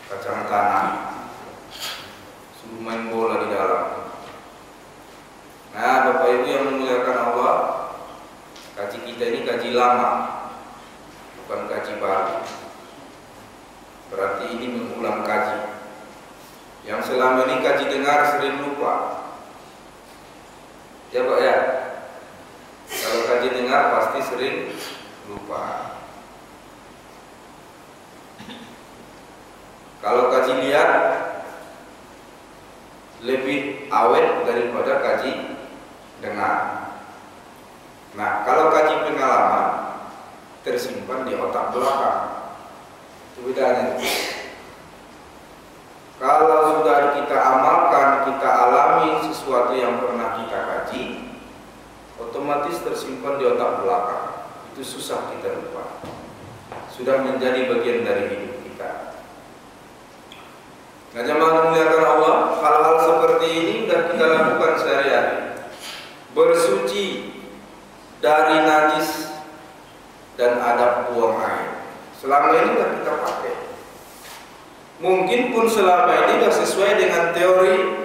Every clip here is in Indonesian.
kacang tanah, suruh main bola di dalam. Nah, Bapak Ibu yang memuliakan Allah, kaji kita ini kaji lama, bukan kaji baru. Berarti ini mengulang kaji. Yang selama ini kaji dengar sering lupa. Ya Pak ya. Kalau kaji dengar pasti sering lupa. Kalau kaji lihat lebih awet daripada kaji dengar. Nah, kalau kaji pengalaman tersimpan di otak belakang. Itu bedanya. Kalau sudah kita amalkan, kita alami sesuatu yang pernah kita kaji, otomatis tersimpan di otak belakang. Itu susah kita lupa. Sudah menjadi bagian dari hidup kita. Nah, jemaah memuliakan Allah, hal-hal seperti ini sudah kita lakukan sehari-hari. Bersuci dari najis dan adab buang air. Selama ini sudah kita pakai. Mungkin pun selama ini sudah sesuai dengan teori,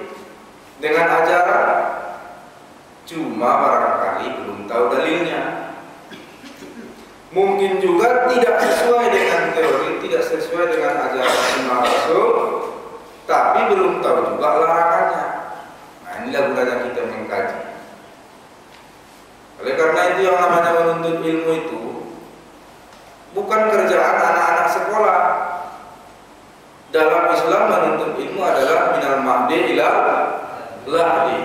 dengan ajaran, cuma barangkali belum tahu dalilnya. Mungkin juga tidak sesuai dengan teori, tidak sesuai dengan ajaran Sunnah Rasul, tapi belum tahu juga larangannya. Nah, inilah gunanya kita mengkaji. Oleh karena itu yang namanya menuntut ilmu itu bukan kerjaan anak-anak sekolah. Dalam Islam menuntut ilmu adalah minal mahdi ila lahdi.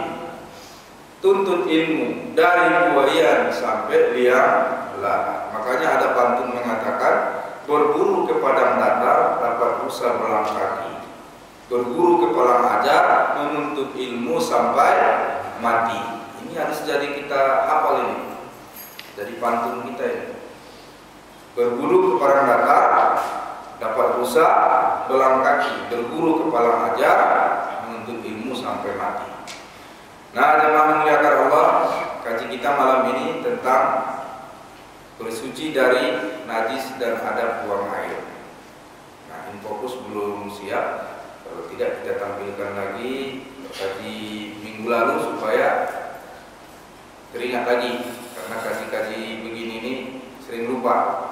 Tuntut ilmu dari buayan sampai liang lahat. Makanya ada pantun mengatakan, berburu ke padang datar dapat rusa belang kaki. Berguru ke padang ajar menuntut ilmu sampai mati. Ini harus jadi kita hafal ini. Jadi pantun kita ini. Berburu ke padang datar dapat rusa belang kaki, berguru ke padang ajar menuntut ilmu sampai mati. Nah, jemaah memuliakan Allah, kaji kita malam ini tentang bersuci dari najis dan adab buang air. Nah, Infokus belum siap. Kalau tidak kita tampilkan lagi kaji minggu lalu supaya teringat lagi, karena kaji-kaji begini ini sering lupa.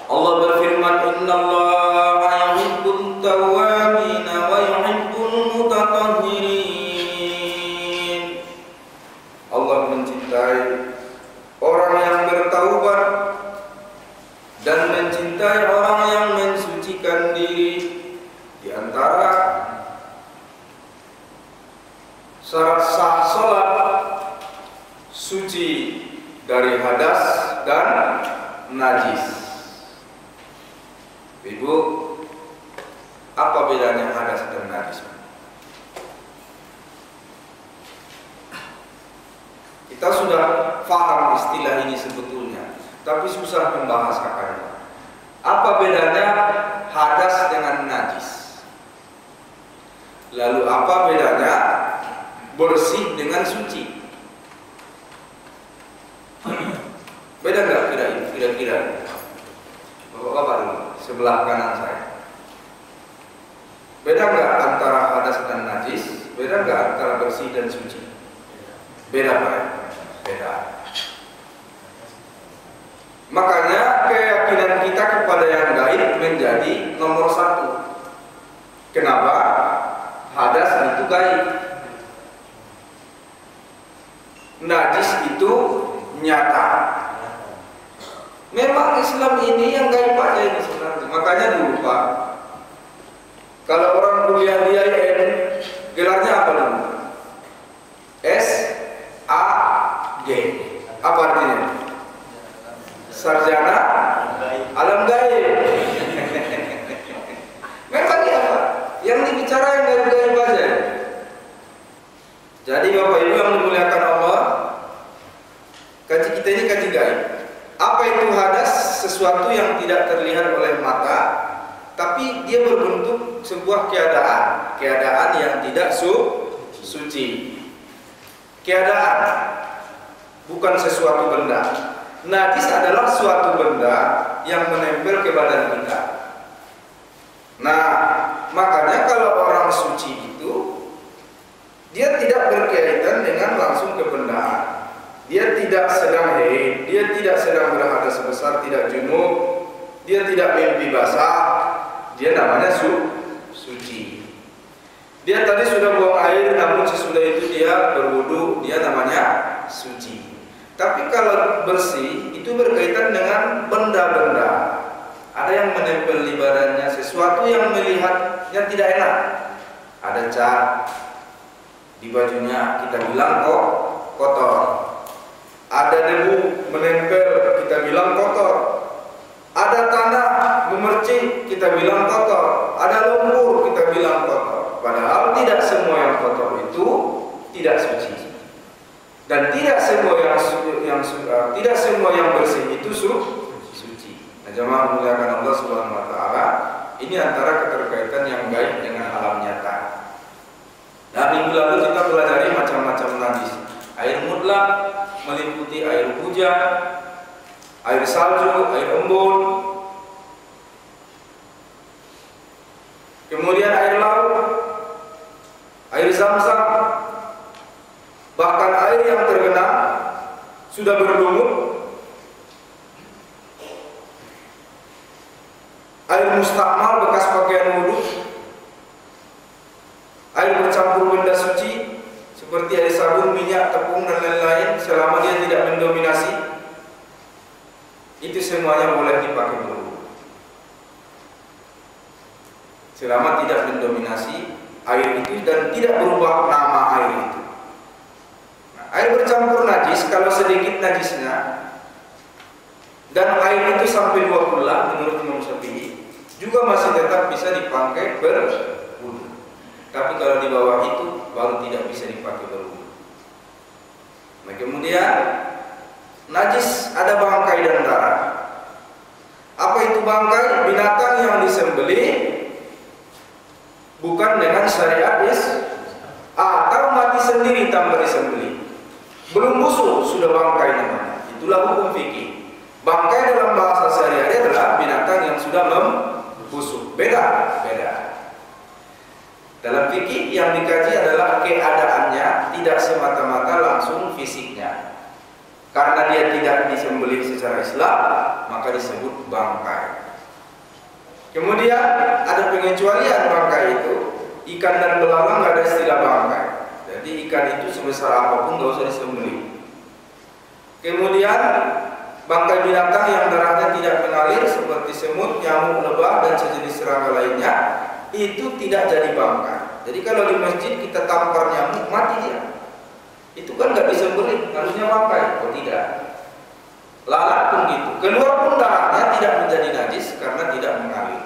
Allah berfirman, innallaha yuhibbut tawwabin wa yuhibbul mutatahhirin. Allah mencintai orang yang bertaubat dan mencintai orang yang mensucikan diri. Di antara syarat sah salat suci dari hadas dan najis. Ibu, apa bedanya hadas dan najis? Kita sudah paham istilah ini sebetulnya, tapi susah membahasakannya. Apa bedanya hadas dengan najis? Lalu apa bedanya bersih dengan suci? Beda nggak kira-kira? Bapak-bapak dulu, sebelah kanan saya. Beda nggak antara hadas dan najis? Beda nggak antara bersih dan suci? Beda Pak? Beda. Makanya keyakinan kita kepada yang gaib menjadi nomor satu. Kenapa? Hadas itu gaib, najis itu nyata. Memang Islam ini yang gaib aja ini sebenarnya. Makanya dulu Pak, kalau orang kuliah di IAIN, gelarnya apa dulu? SAG. Apa artinya? Sarjana alam gaib. Memang iya Pak, yang dibicara yang gaib-gaib aja. Jadi Bapak Ibu yang dimuliakan Allah, kaji kita ini kaji gaib. Apa itu hadas? Sesuatu yang tidak terlihat oleh mata, tapi dia berbentuk sebuah keadaan yang tidak suci. keadaan, bukan sesuatu benda. Najis adalah suatu benda yang menempel ke badan kita. Nah, makanya kalau orang suci itu dia tidak berkaitan dengan langsung kebendaan. Dia tidak sedang haid, dia tidak sedang berhadas besar, tidak junub, dia tidak mimpi basah, dia namanya suci. Dia tadi sudah buang air, namun sesudah itu dia berwudu, dia namanya suci. Tapi kalau bersih itu berkaitan dengan benda-benda. Ada yang menempel di badannya, sesuatu yang melihatnya tidak enak. Ada cat di bajunya, kita bilang kok kotor. Ada debu menempel, kita bilang kotor. Ada tanah memercik, kita bilang kotor. Ada lumpur, kita bilang kotor. Padahal tidak semua yang kotor itu tidak suci. Dan tidak semua yang bersih itu suci. Nah, jemaah muliakan Allah Subhanahu wa taala, ini antara keterkaitan yang baik dengan alam nyata. Nah, minggu lalu kita pelajari macam-macam najis. Air mutlak meliputi air hujan, air salju, air embun, kemudian air laut, air zam-zam, bahkan air yang tergenang sudah berlumut, air mustakmal bekas pakaian wudhu, air bercampur benda suci seperti air sabun, minyak, tepung dan lain-lain, selama dia tidak mendominasi, itu semuanya boleh dipakai berwudhu. Selama tidak mendominasi air itu dan tidak berubah nama air itu. Air bercampur najis, kalau sedikit najisnya dan air itu sampai 2 kula menurut Imam Syafi'i, juga masih tetap bisa dipakai berwudu. Tapi kalau di bawah itu baru tidak bisa dipakai berwudu. Nah, kemudian najis ada bangkai dan darah. Apa itu bangkai? Binatang yang disembelih bukan dengan syariat atau mati sendiri tanpa disembelih. Belum busuk sudah bangkai namanya. Itulah hukum fikih. Bangkai dalam bahasa sehari-hari adalah binatang yang sudah membusuk. Beda. Dalam fikih yang dikaji adalah keadaannya, tidak semata-mata langsung fisiknya. Karena dia tidak disembelih secara Islam, maka disebut bangkai. Kemudian ada pengecualian bangkai itu. Ikan dan belalang nggak ada istilah bangkai. Jadi ikan itu sebesar apapun nggak usah disembelih. Kemudian bangkai binatang yang darahnya tidak mengalir seperti semut, nyamuk, lebah dan sejenis serangga lainnya itu tidak jadi bangkai. Jadi kalau di masjid kita tampar nyamuk, mati dia. Itu kan nggak disembelih, harusnya bangkai. Oh tidak. Lalat pun gitu. Keluar pun darahnya tidak menjadi najis karena tidak mengalir.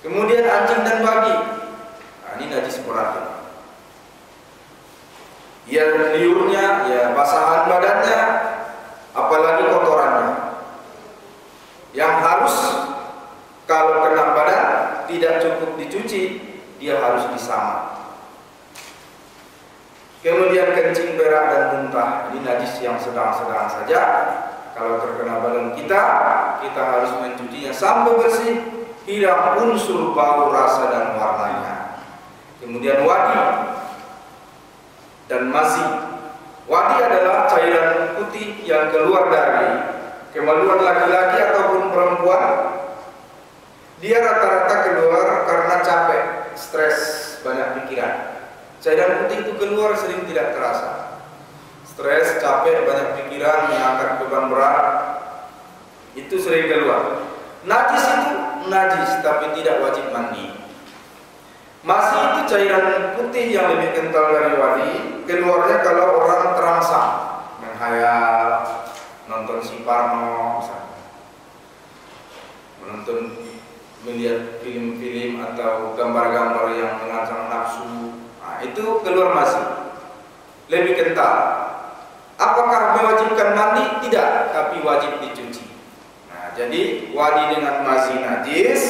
Kemudian anjing dan babi, nah, ini najis berat. Ya liurnya, ya basahan badannya, apalagi kotorannya, yang harus kalau kena badan tidak cukup dicuci, dia harus disamak. Kemudian kencing, berak dan muntah, ini najis yang sedang-sedang saja. Kalau terkena badan kita harus mencucinya sampai bersih, hilang unsur bau, rasa dan warnanya. Kemudian wadi dan mazi. Wadi adalah cairan putih yang keluar dari kemaluan laki-laki ataupun perempuan. Dia rata-rata keluar karena capek, stres, banyak pikiran. Cairan putih itu keluar sering tidak terasa. Stres, capek, banyak pikiran, mengangkat beban berat, itu sering keluar. Najis itu najis, tapi tidak wajib mandi. Masih itu cairan putih yang lebih kental dari wadi, keluarnya kalau orang terangsang, menghayal, nonton si Parno, misalnya, menonton, melihat film-film atau gambar-gambar yang mengancam nafsu, nah, itu keluar masih lebih kental. Apakah mewajibkan mandi? Tidak, tapi wajib dicuci. Nah, jadi wadi dengan masih najis,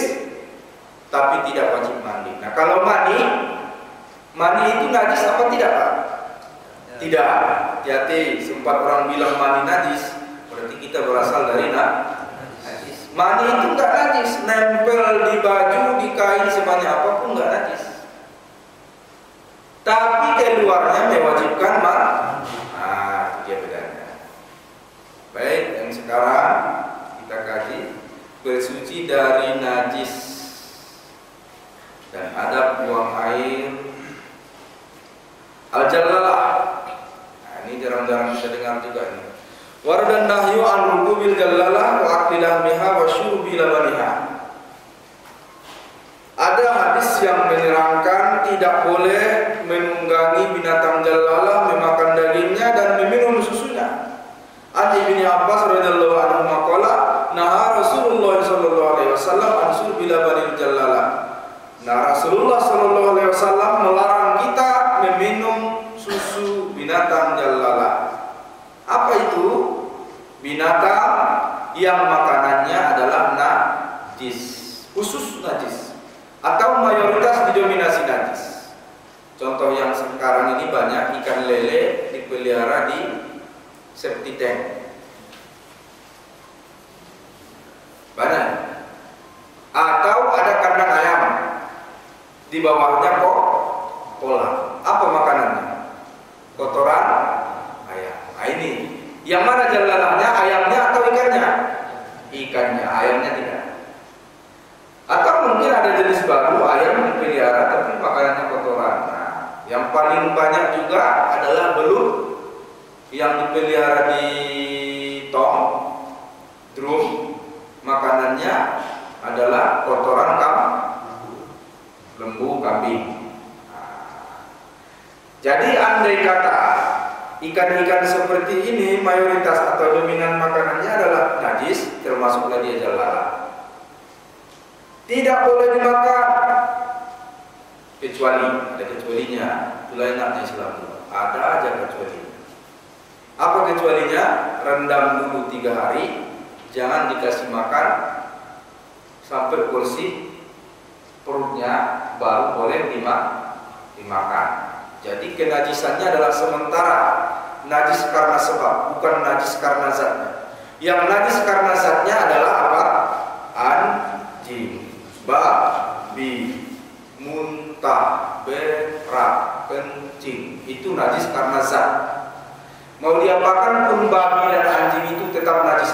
tapi tidak wajib mandi. Nah, kalau mani itu najis apa tidak, Pak? Tidak. Hati-hati, sempat orang bilang mani najis, berarti kita berasal dari najis. Mani itu enggak najis, nempel di baju, di kain sebanyak apapun enggak najis. Tapi keluarnya mewajibkan mandi. Nah, itu dia bedanya. Baik, yang sekarang kita kaji bersuci dari najis dan adab buang air. Al-jallalah. Nah, ini jarang-jarang kita dengar juga ini. Waradan nahyu an rukubil jallalah wa akli lahmiha wa syurbi labaniha. Ada hadis yang menerangkan tidak boleh menunggangi binatang jallalah, memakan dagingnya dan meminum susunya. An Ibnu Abbas radhiyallahu anhu maqala naha Rasulullah sallallahu alaihi wasallam an syurbi labanil jallalah. Nah, Rasulullah sallallahu alaihi wasallam melarang kita meminum susu binatang jallalah. Apa itu? Binatang yang makanannya adalah najis, khusus najis atau mayoritas didominasi najis. Contoh yang sekarang ini banyak ikan lele dipelihara di septic tank. Banyak. Atau ada kandang ayam, di bawahnya kolam. Apa makanannya? Kotoran ayam. Nah, ini yang mana jalalahnya, ayamnya atau ikannya? Ikannya, ayamnya tidak. Atau mungkin ada jenis baru ayam dipelihara tapi makanannya kotoran. Nah, yang paling banyak juga adalah belut yang dipelihara di tong, drum, makanannya adalah kotoran lembu, kambing. Jadi andai kata ikan-ikan seperti ini mayoritas atau dominan makanannya adalah najis, termasuklah dia jallalah. Tidak boleh dimakan kecuali, ada kecualinya. Itulah enaknya Islam. Ada aja kecualinya. Apa kecualinya? Rendam dulu 3 hari, jangan dikasih makan sampai bersih perutnya, baru boleh dimakan. Jadi kenajisannya adalah sementara, najis karena sebab, bukan najis karena zatnya. Yang najis karena zatnya adalah apa? Anjing, babi, muntah, berak, kencing, itu najis karena zat. Mau diapakan pun babi dan anjing itu tetap najis.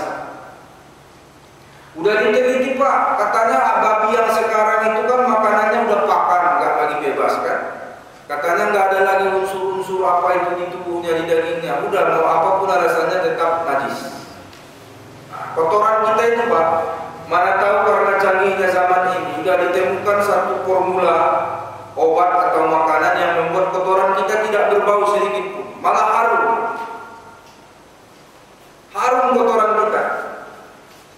Udah diteliti Pak, katanya babi yang sekarang itu kan makanannya udah pakan, nggak lagi bebas kan? Katanya nggak ada lagi unsur-unsur apa itu di tubuhnya, di dagingnya. Udah mau apapun alasannya tetap najis. Nah, kotoran kita itu Pak, mana tahu karena canggihnya zaman ini sudah ditemukan satu formula obat atau makanan yang membuat kotoran kita tidak berbau sedikit pun, malah harum. Harum kotoran kita.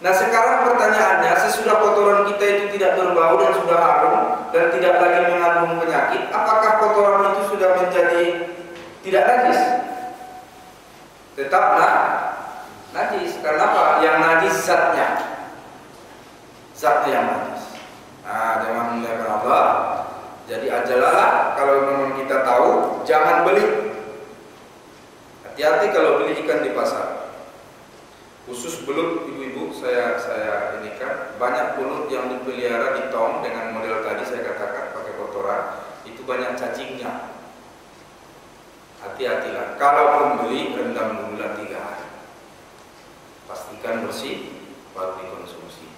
Nah, sekarang pertanyaannya, sesudah kotoran kita itu tidak berbau dan sudah harum dan tidak lagi mengandung penyakit, apakah kotoran itu sudah menjadi tidak najis? Tetap najis. Karena apa? Yang najis zatnya yang najis. Nah, jangan memuliakan Allah. Jadi ajalah, kalau memang kita tahu, jangan beli. Hati-hati kalau beli ikan di pasar. Khusus belut, ibu-ibu, saya ini kan banyak belut yang dipelihara di tong dengan model tadi saya katakan pakai kotoran, itu banyak cacingnya. Hati-hatilah. Kalau membeli, rendam dulu 3 hari. Pastikan bersih baru dikonsumsi.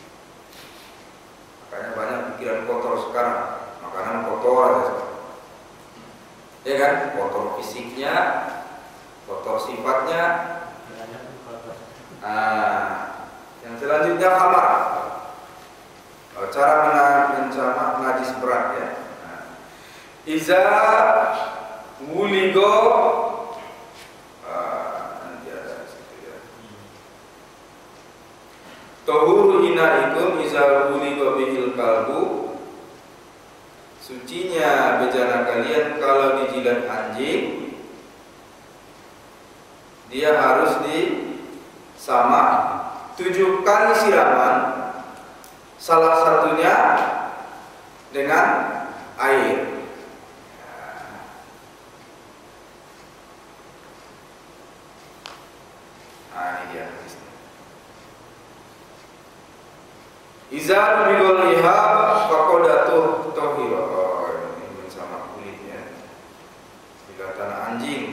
Makanya banyak pikiran kotor sekarang, makanan kotor aja. Ya kan, kotor fisiknya, kotor sifatnya. Yang selanjutnya khamar. Cara mencamak najis berat ya. Iza wuligo nanti ada situ ya. Tahuru inaikum iza wuligo bihil kalbu. Sucinya bejana kalian kalau dijilat anjing, dia harus sama 7 kali siraman, salah satunya dengan air. Iza bigol ihab faqadatu tahira. Ini sama kulitnya. Sikatan anjing.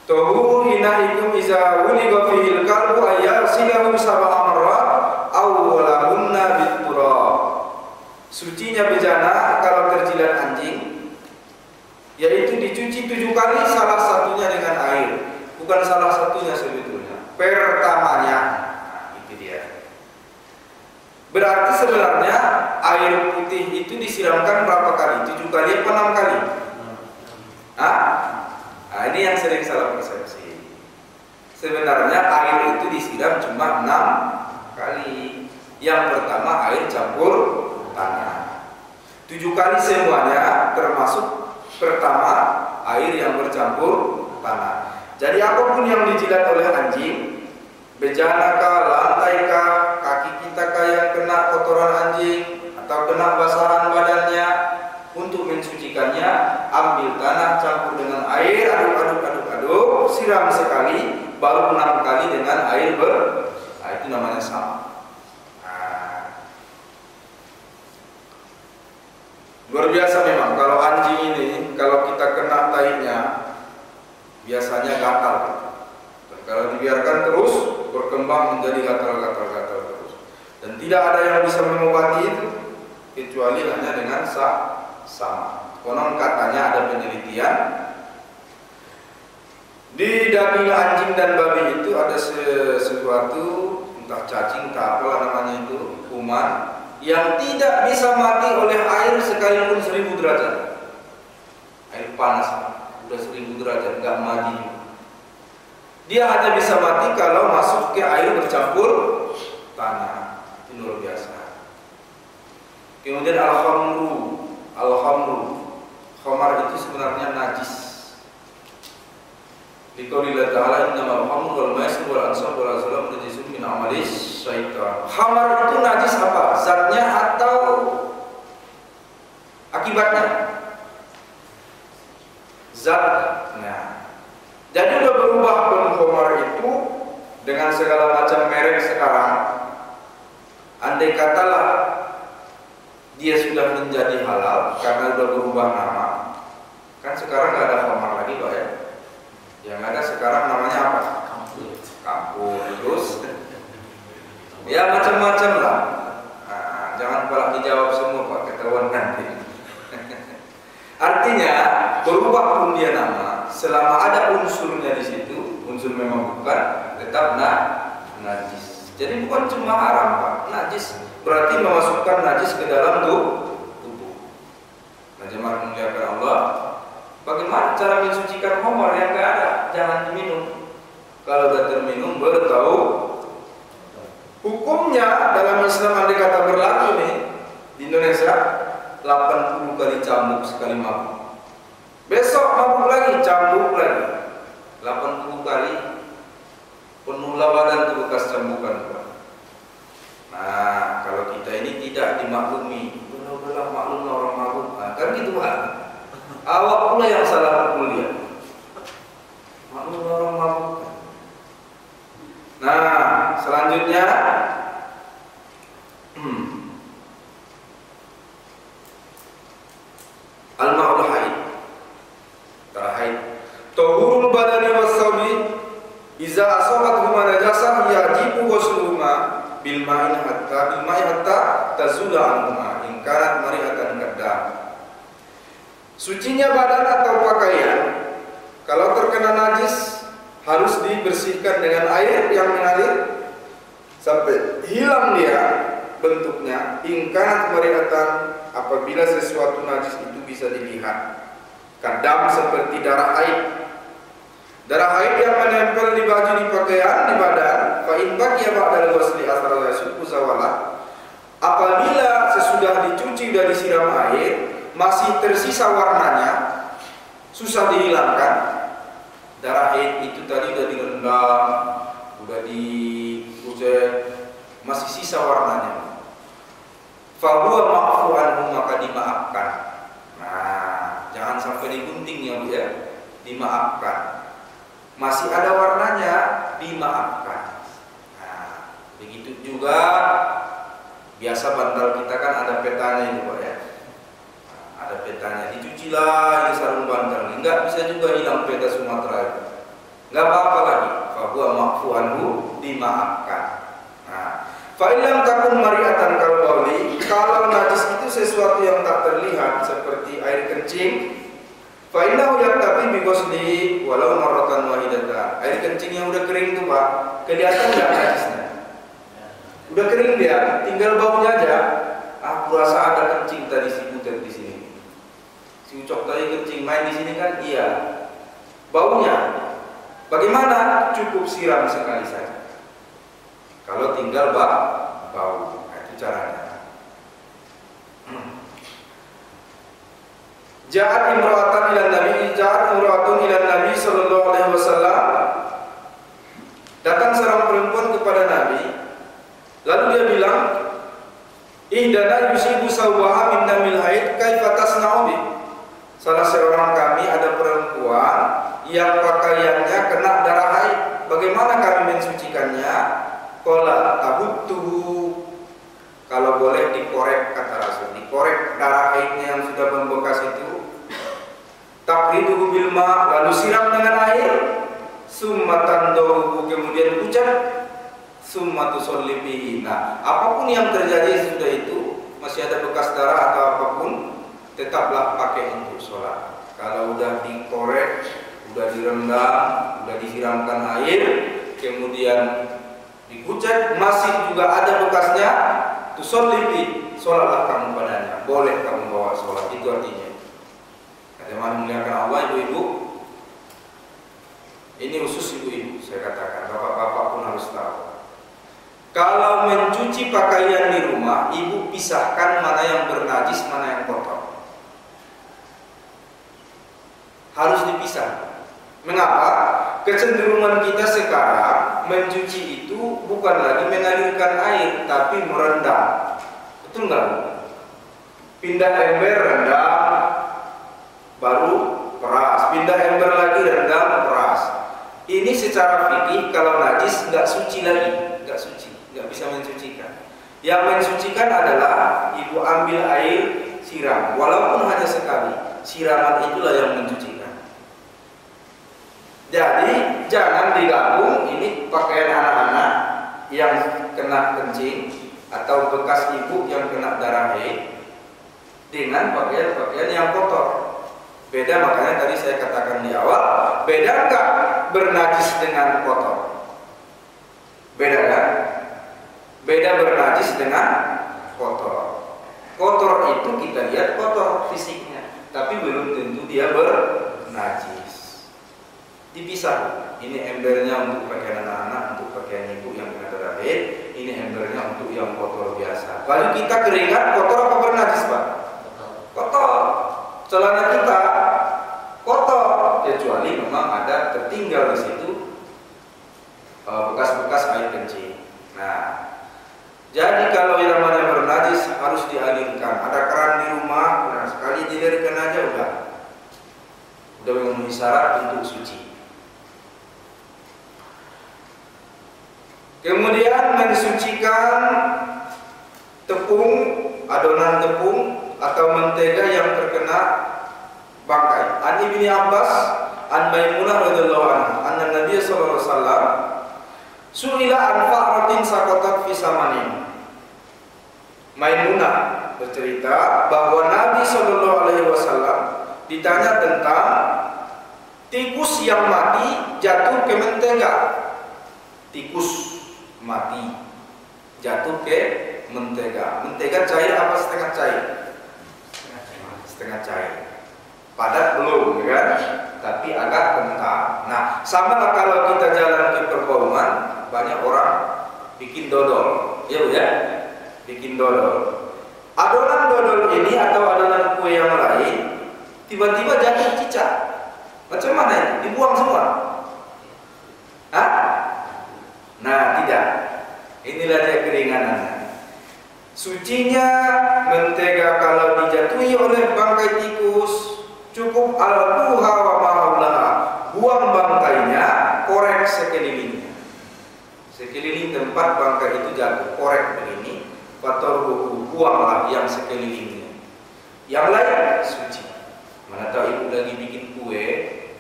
Tuhuru inaikum iza wuliga fihil kalbu ayyasilahu sab'a marrat aw walahunna biturab. Sucinya bejana kalau terjilat anjing yaitu dicuci 7 kali, salah satunya dengan air. Bukan salah satunya sebetulnya, pertamanya. Nah, itu dia. Berarti sebenarnya air putih itu disiramkan berapa kali? 7 kali atau 6 kali? Nah, ini yang sering salah persepsi. Sebenarnya air itu disiram cuma 6 kali. Yang pertama air campur tanah. 7 kali semuanya, termasuk pertama air yang bercampur tanah. Jadi apapun yang dijilat oleh anjing, bejana kah, lantai kah, kaki kita kah yang kena kotoran anjing atau kena basahan badannya, untuk mensucikannya ambil tanah campur dengan air, aduk, siram sekali, baru 6 kali dengan air nah, itu namanya sama. Luar biasa memang kalau anjing ini, kalau kita kena taiknya biasanya gatal. Dan kalau dibiarkan terus berkembang menjadi gatal terus. Dan tidak ada yang bisa mengobati itu kecuali hanya dengan sama. Konon katanya ada penelitian di daging anjing dan babi itu ada sesuatu, entah cacing, entah apalah namanya itu, kuman yang tidak bisa mati oleh air sekalipun 1000 derajat. Air panas, udah 1000 derajat, nggak mati. Dia hanya bisa mati kalau masuk ke air bercampur tanah. Itu luar biasa. Kemudian al-khamru, khamar itu sebenarnya najis. Liqaulillah ta'ala innamal khamru wal maisir wal ansab wal azlam najisun min amali syaitan. Khamar itu najis apa? Zatnya atau akibatnya? Zatnya. Jadi udah berubah khamar itu dengan segala macam merek sekarang. Andai katalah dia sudah menjadi halal karena sudah berubah nama, kan sekarang nggak ada khamar lagi, Pak ya? Yang ada sekarang namanya apa? Kampur. Terus ya macam-macam lah. Nah, jangan pula dijawab semua Pak, ketahuan nanti. Artinya berubah pun dia nama, selama ada unsurnya di situ, unsur memang bukan, tetap najis. Jadi bukan cuma haram Pak, najis berarti memasukkan najis ke dalam tubuh. Nah, jemaah memuliakan Allah, bagaimana cara mensucikan khamar yang tidak ada? Jangan diminum. Kalau sudah terminum baru tahu hukumnya. Dalam Islam andai kata berlaku nih di Indonesia, 80 kali cambuk sekali mabuk. Besok mabuk lagi, cambuk lagi. 80 kali penuh badan itu bekas cambukan. Nah, kalau kita ini tidak dimaklumi, belah-belah maklum orang mabuk, nah, kan gitu Pak. Awak pula yang salah pukul dia. Maklum orang mabuk. Nah, selanjutnya al-ma'ul haid. Terhaid. Tuhurul badani was-sabi iza asabat huma najasah yajibu ghusluhuma bil ma'i hatta tazula anhuma in kanat mari'atan kadam. Sucinya badan atau pakaian kalau terkena najis harus dibersihkan dengan air yang mengalir sampai hilang dia bentuknya. Ingkanat mari'atan, apabila sesuatu najis itu bisa dilihat. Kadam seperti darah haid. Darah haid yang menempel di baju, di pakaian, di badan. Fa in baqiya ba'dal ghusli athara yasuqu zawala. Apabila sesudah dicuci dan disiram air masih tersisa warnanya, susah dihilangkan. Darah haid itu tadi udah direndam, udah dipucet, masih sisa warnanya. Fa huwa dimaafkan. Nah, jangan sampai digunting ya Bu ya. Dimaafkan. Masih ada warnanya, dimaafkan. Nah, begitu juga biasa bantal kita kan ada petanya itu Pak ya. Nah, ada petanya, dicucilah ini sarung bantal. Enggak bisa juga hilang peta Sumatera itu. Enggak apa-apa lagi. Bahwa maafu anhu, dimaafkan. Nah, fa illam takun mari'atan kalbauli, kalau najis itu sesuatu yang tak terlihat seperti air kencing, fa innahu yaktafi bi ghusli walau marratan wahidatan. Air kencing yang udah kering tuh Pak, kelihatan enggak najisnya? Udah kering dia, tinggal baunya aja. Aku rasa ada kencing tadi si Butet di sini. Si Ucok tadi kencing main di sini kan? Iya. Baunya bagaimana? Cukup siram sekali saja. Kalau tinggal bau, itu caranya. Ja'at imra'atan ila Nabi, ja'at imra'atun ila Nabi sallallahu alaihi wasallam. Datang seorang perempuan kepada Nabi, lalu dia bilang, "Ihdana yusibu sawwaha min damil haid, kaifa tasna'u bi?" Salah seorang kami ada perempuan yang pakaiannya kena darah haid. Bagaimana kami mensucikannya? Qala tahuttuhu, kalau boleh dikorek, kata Rasul, dikorek darah haidnya yang sudah membekas itu, taqriduhu bil ma, lalu siram dengan air, summa tandahu, kemudian ucap, summa tusalli bihi. Nah, apapun yang terjadi sudah itu, masih ada bekas darah atau apapun, tetaplah pakai untuk sholat. Kalau udah dikorek, udah direndam, udah disiramkan air, kemudian dikucek, masih juga ada bekasnya, tusollibi, sholatlah kamu padanya, boleh kamu bawa sholat. Itu artinya. Bagaimana memuliakan Allah ibu-ibu? Ini khusus ibu-ibu, saya katakan, bapak-bapak pun harus tahu. Kalau mencuci pakaian di rumah, ibu pisahkan mana yang bernajis, mana yang kotor. Harus dipisah. Mengapa? Kecenderungan kita sekarang mencuci itu bukan lagi mengalirkan air, tapi merendam. Betul nggak? Pindah ember, rendam, baru peras. Pindah ember lagi, rendam, peras. Ini secara fikih kalau najis nggak suci lagi, nggak suci, nggak bisa mensucikan. Yang mensucikan adalah ibu ambil air, siram, walaupun hanya sekali. Siraman itulah yang mensucikan. Jadi jangan digabung ini pakaian anak-anak yang kena kencing atau bekas ibu yang kena darah haid dengan pakaian-pakaian yang kotor. Beda, makanya tadi saya katakan di awal, beda enggak bernajis dengan kotor? Beda kan? Beda bernajis dengan kotor. Kotor itu kita lihat kotor fisiknya, tapi belum tentu dia bernajis. Dipisah. Ini embernya untuk pakaian anak-anak, untuk pakaian ibu yang kena darah haid. Ini embernya untuk yang kotor biasa. Lalu kita keringat, kotor apa bernajis Pak? Kotor. Celana kita kotor, kecuali memang ada tertinggal di situ bekas-bekas air kencing. Nah, jadi kalau yang namanya bernajis harus dialirkan. Ada keran di rumah, nah sekali dilirikan aja udah memenuhi syarat untuk suci. Kemudian mensucikan tepung, adonan tepung atau mentega yang terkena bangkai. An Ibnu Abbas, an Maimunah radhiyallahu anha, anna Nabi sallallahu alaihi wasallam su'ila an fa'ratin saqatat fi samanin. Maimunah bercerita bahwa Nabi sallallahu alaihi wasallam ditanya tentang tikus yang mati jatuh ke mentega. Tikus mati jatuh ke mentega. Mentega cair apa setengah cair? Setengah cair. Padat belum, ya kan? Tapi agak kental. Nah, sama lah kalau kita jalan ke perkauman, banyak orang bikin dodol, ya Bu ya? Bikin dodol. Adonan dodol ini atau adonan kue yang lain tiba-tiba jatuh cicak. Macam mana ini? Dibuang semua? Hah? Nah, tidak. Inilah dia keringanannya. Sucinya mentega kalau dijatuhi oleh sekelilingnya. Sekeliling tempat bangkai itu jatuh, korek begini, fatorhu, buanglah yang sekelilingnya. Yang lain suci. Mana tahu ibu lagi bikin kue,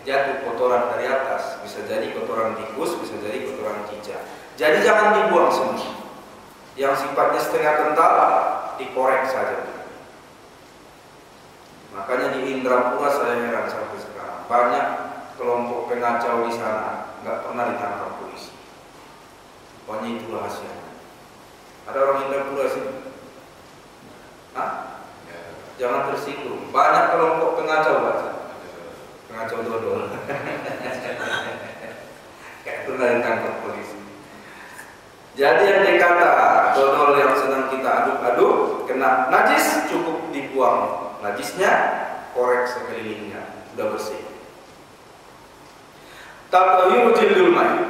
jatuh kotoran dari atas, bisa jadi kotoran tikus, bisa jadi kotoran cicak. Jadi jangan dibuang semua. Yang sifatnya setengah kental dikorek saja. Makanya di Indrapura saya heran sampai sekarang, banyak kelompok pengacau di sana nggak pernah ditangkap polisi. Pokoknya itu rahasianya. Ada orang Indrapura sini? Hah? Jangan tersinggung. Banyak kelompok pengacau, pengacau dodol. Kayak pernah ditangkap polisi. Jadi yang dikata dodol yang sedang kita aduk-aduk kena najis, cukup dibuang najisnya, korek sekelilingnya, sudah bersih. Tatahhiru jildul mayit,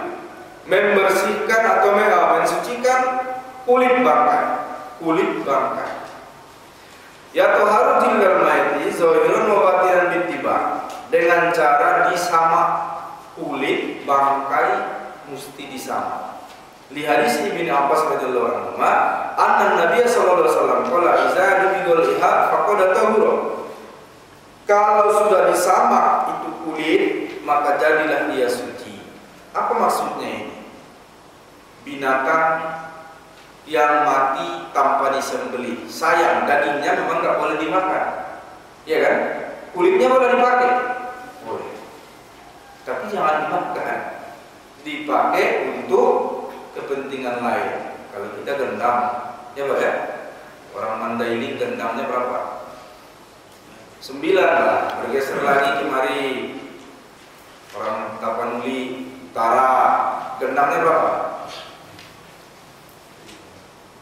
membersihkan atau mensucikan kulit bangkai. Ya toharu jildul mayit zahirun wa batinan bittiba, dengan cara disamak kulit bangkai mesti disamak. Li hadis Ibnu Abbas radhiyallahu anhu, anna Nabi sallallahu alaihi wasallam qala idza dubigul ihad faqad tahura. Kalau sudah disamak itu kulit, maka jadilah dia suci. Apa maksudnya ini? Binatang yang mati tanpa disembelih, sayang, dagingnya memang nggak boleh dimakan, ya kan? Kulitnya boleh dipakai, boleh. Tapi jangan dimakan, dipakai untuk kepentingan lain. Kalau kita gendam, ya Pak ya, orang Mandailing gendamnya berapa? 9 lah, bergeser lagi kemari. Orang Tapanuli Utara, gendamnya berapa?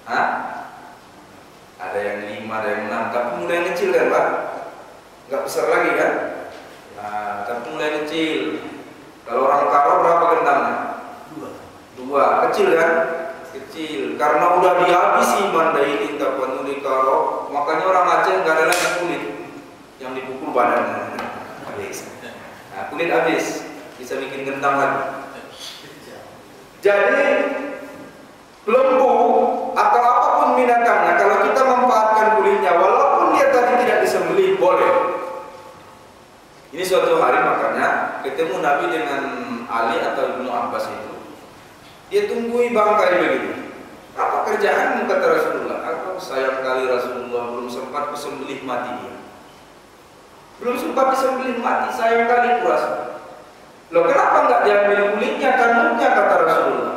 Hah? Ada yang 5, ada yang 6, tapi mulai kecil kan Pak? Nggak besar lagi kan? Nah, tapi mulai kecil. Kalau orang Karo berapa gendamnya? 2, kecil kan? Kecil, karena udah dihabisi Mandailing, Tapanuli, Karo, makanya orang Aceh nggak ada lagi kulit yang dipukul badannya. Habis. Nah, kulit habis, bisa bikin gendam lagi. Jadi lembu atau apapun binatangnya, kalau kita memanfaatkan kulitnya, walaupun dia tadi tidak disembelih, boleh. Ini suatu hari makanya ketemu Nabi dengan Ali atau Ibnu Abbas itu. Dia tunggui bangkai begitu. Apa kerjaanmu, kata Rasulullah? Aku sayang kali Rasulullah, belum sempat kusembelih mati dia. Belum sempat disembelih mati, sayang kali kurasa. Loh, kenapa enggak diambil kulitnya, kandungnya, kata Rasulullah?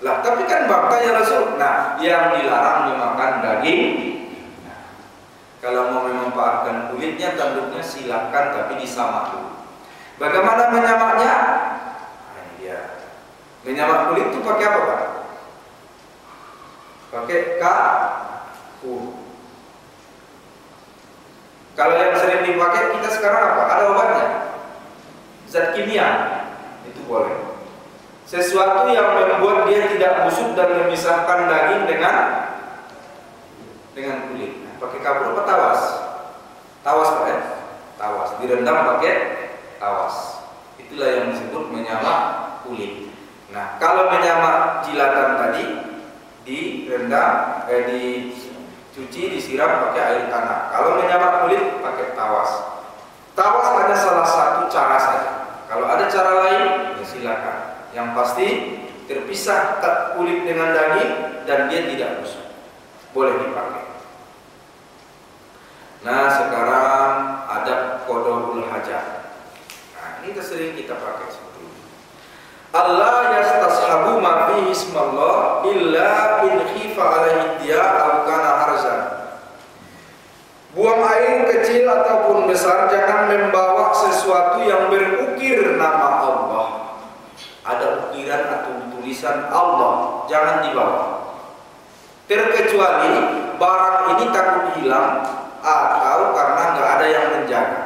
Lah, tapi kan bangkai ya Rasul. Nah, yang dilarang memakan daging. Nah, kalau mau memanfaatkan kulitnya, tanduknya silakan, tapi disamak dulu. Bagaimana menyamaknya? Nah, ini dia. Menyamak kulit itu pakai apa Pak? Pakai kafur. Kalau yang sering dipakai kita sekarang apa? Ada obatnya, zat kimia, itu boleh. Sesuatu yang membuat dia tidak busuk dan memisahkan daging dengan kulit. Nah, pakai kafur apa tawas? Tawas Pak ya? Tawas, direndam pakai tawas. Itulah yang disebut menyamak kulit. Nah, kalau menyamak jilatan tadi direndam, dicuci, disiram pakai air tanah. Kalau menyamak kulit pakai tawas. Tawas hanya salah satu cara saja. Kalau ada cara lain, ya silakan. Yang pasti terpisah kulit dengan daging dan dia tidak busuk. Boleh dipakai. Nah, sekarang adab qada'ul hajat. Nah, ini sering kita pakai sebetulnya. Allah yastashabu ma fihi ismallah illa in khifa alaihi dia aw kana harzan. Buang air kecil ataupun besar jangan membawa sesuatu yang berukir nama Allah. Ada ukiran atau tulisan Allah, jangan dibawa. Terkecuali barang ini takut hilang atau karena nggak ada yang menjaga.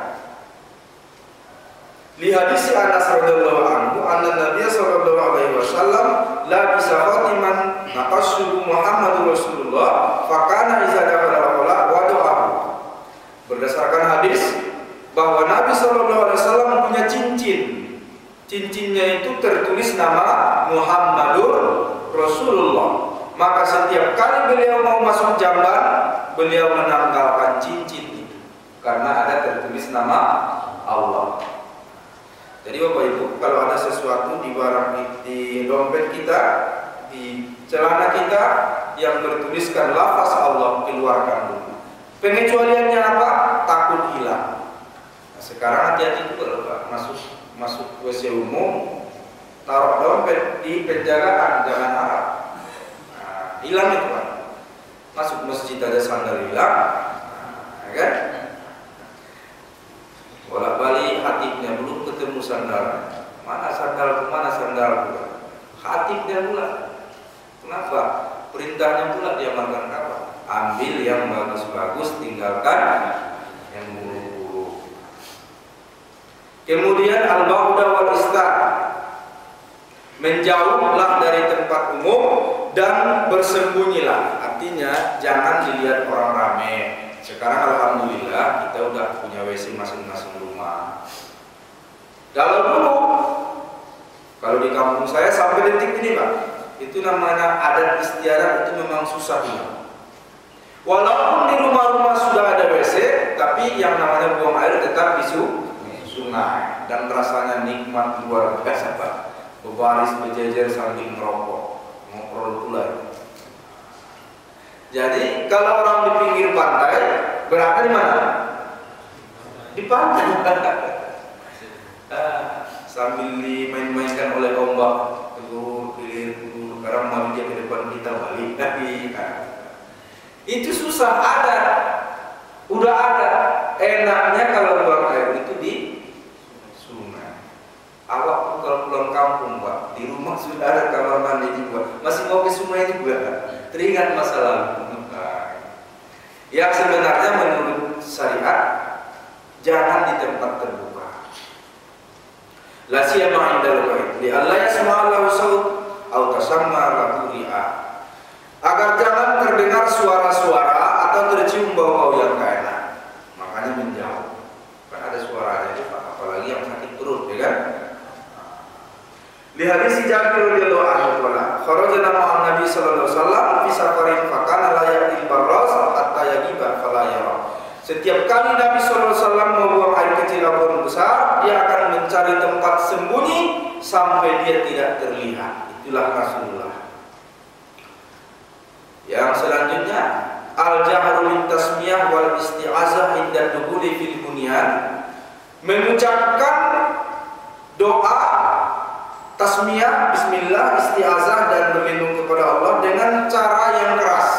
Li hadis Anas radhiyallahu anhu, anna Nabi sallallahu alaihi wasallam la bisa khatiman naqashu Muhammadur Rasulullah fa kana iza dakhala wala wada'ahu. Berdasarkan hadis bahwa Nabi sallallahu alaihi wasallam punya cincin. Cincinnya itu tertulis nama Muhammadur Rasulullah. Maka setiap kali beliau mau masuk jamban, beliau menanggalkan cincin itu karena ada tertulis nama Allah. Jadi Bapak Ibu, kalau ada sesuatu di barang, di dompet kita, di celana kita yang bertuliskan lafaz Allah, keluarkan dulu. Pengecualiannya apa? Takut hilang. Nah, sekarang hati-hati itu kalau masuk WC umum, taruh dompet di penjagaan, jangan harap hilang itu kan. Masuk masjid ada sandal hilang, ya kan? Bolak-balik hatibnya belum ketemu sandal. Mana sandal, kemana sandal pula? Hatibnya pula. Kenapa? Perintahnya pula diamalkan apa? Ambil yang bagus-bagus, tinggalkan yang buruk-buruk. Kemudian al-ba'udah wal istar, menjauhlah dari tempat umum dan bersembunyilah. Artinya jangan dilihat orang ramai. Sekarang alhamdulillah kita udah punya WC masing-masing rumah. Kalau di kampung saya sampai detik ini Pak, itu namanya adat istiadat, itu memang susah juga. Walaupun di rumah-rumah sudah ada WC, tapi yang namanya buang air tetap di sungai, dan rasanya nikmat luar biasa Pak. Berbaris berjejer sambil merokok, ngobrol pula. Jadi kalau orang di pinggir pantai berada di mana? Di pantai. Sambil dimain-mainkan oleh ombak, telur, sekarang mau dia ke depan kita balik lagi. Itu susah ada, udah ada. Enaknya kalau buang air itu di sungai. Awak pun kalau pulang kampung Pak, di rumah sudah ada kamar mandi juga, masih mau ke sungai juga, teringat masa lalu. Yang sebenarnya menurut syariat jangan di tempat terbuka. La siyama indal ghaib li alla yasma'a lahu saut aw tasamma lahu ri'a. Agar jangan terdengar suara-suara atau tercium bau-bau yang gak enak. Makanya menjauh. Kan ada suaranya itu Pak, apalagi yang sakit perut, ya kan? Li hadis Jabir radhiyallahu anhu qala kharajna ma'an Nabi sallallahu alaihi wasallam fi safarin fakana la ya'til barras hatta yagiba fala yara. Setiap kali Nabi sallallahu alaihi wasallam membuang air kecil ataupun besar, dia akan mencari tempat sembunyi sampai dia tidak terlihat. Itulah Rasulullah. Yang selanjutnya al-jahru min tasmiyah wal isti'azah inda dukhuli fil bunyan, mengucapkan doa tasmiyah, bismillah, isti'azah dan berlindung kepada Allah dengan cara yang keras.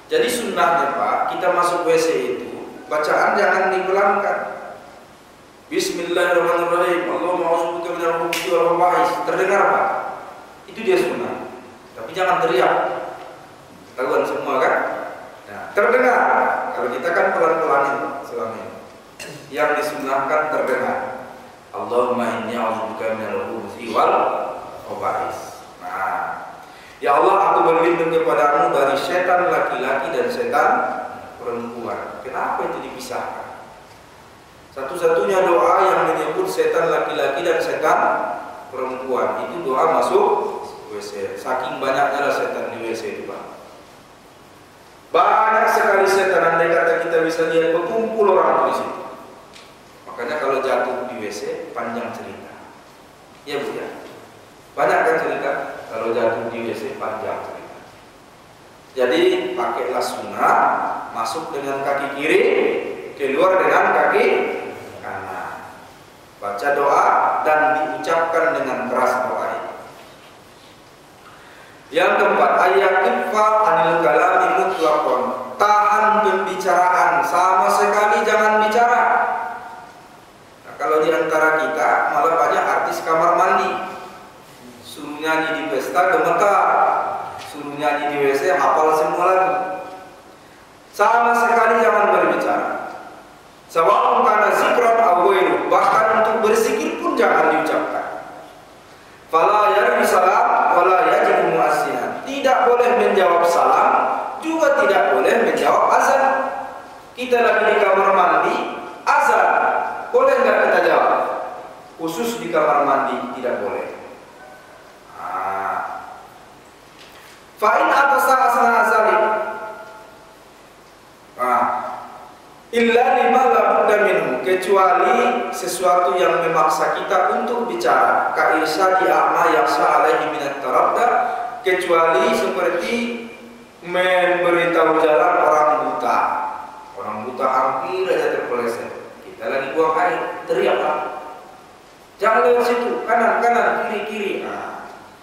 Jadi sunnahnya Pak, kita masuk WC itu bacaan jangan dipelankan. Bismillahirrahmanirrahim. Allahumma a'udzubika minal khubuthi wal khaba'is. Terdengar Pak? Itu dia sunnah. Tapi jangan teriak. Ketahuan semua kan? Nah, terdengar. Kalau kita kan pelan-pelanin selama ini. Yang disunnahkan terdengar. Allahumma inni a'udzubika minal khubuthi wal khaba'is. Nah, ya Allah, aku berlindung kepadamu dari setan laki-laki dan setan perempuan. Kenapa itu dipisahkan? Satu-satunya doa yang menyebut setan laki-laki dan setan perempuan itu doa masuk WC. Saking banyaknya lah setan di WC itu Pak. Banyak sekali setan, andai kata kita bisa lihat berkumpul orang di situ. Makanya kalau jatuh di WC panjang cerita. Ya Bu ya. Banyak kan cerita kalau jatuh di WC panjang cerita. Jadi pakailah sunnah, masuk dengan kaki kiri, keluar dengan kaki kanan. Baca doa dan diucapkan dengan keras doa itu. Yang keempat, ayakifa anil kalami mutlaqan. Tahan pembicaraan, sama sekali jangan bicara. Nah, kalau di antara kita malah banyak artis kamar mandi. Suruh nyanyi di pesta gemetar, suruh nyanyi di WC hafal semua lagi. Sama sekali jangan berbicara. Sawa'un kana zikran aw ghairu, bahkan untuk berzikir pun jangan diucapkan. Fala yarmi salam wala yajibu mu'assinan. Tidak boleh menjawab salam, juga tidak boleh menjawab azan. Kita lagi di kamar mandi, azan, boleh nggak kita jawab? Khusus di kamar mandi tidak boleh. Fa'in atasa asna zalik. Illa lima labudda minhu, kecuali sesuatu yang memaksa kita untuk bicara, ka irsadi a'ma yakhsha alaihi minat taradda, kecuali seperti memberitahu jalan orang buta. Orang buta hampir aja terpeleset. Kita lagi buang air, teriak lah, jangan lewat situ, kanan kanan, kiri kiri.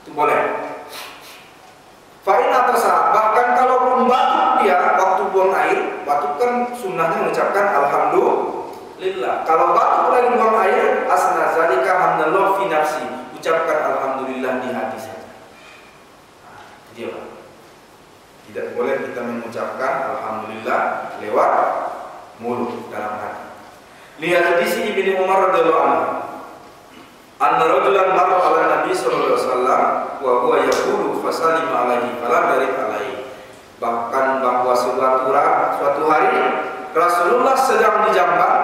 Itu boleh. Fa'in atasa, bahkan kalau batuk dia waktu buang air, batuk kan sunnahnya mengucapkan alhamdulillah. Kalau batuk lagi buang air, asna zalika hamdallah fi nafsi, ucapkan alhamdulillah di hati saja. Dia tidak boleh kita mengucapkan alhamdulillah lewat mulut, dalam hati. Lihat di sini Ibnu Umar radhiyallahu anhu. Anna rajulan marra ala Nabi sallallahu alaihi wasallam wa huwa yaqulu fasalima alaihi falam yarid alaihi. Bahkan bahwa suatu hari Rasulullah sedang di Jamban,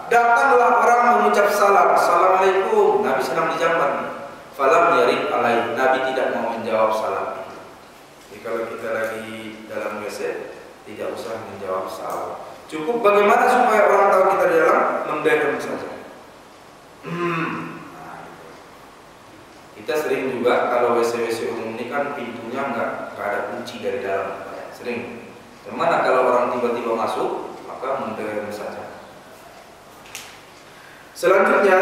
datanglah orang mengucap salam, assalamualaikum. Nabi sedang di Jamban, falam yarid alaihi, Nabi tidak mau menjawab salam. Jadi kalau kita lagi dalam WC, tidak usah menjawab salam. Cukup bagaimana supaya orang tahu kita di dalam, mendiam saja. Kita sering juga kalau WC-WC umum ini kan pintunya nggak ada kunci dari dalam, sering. Gimana kalau orang tiba-tiba masuk, maka mendiam saja. Selanjutnya,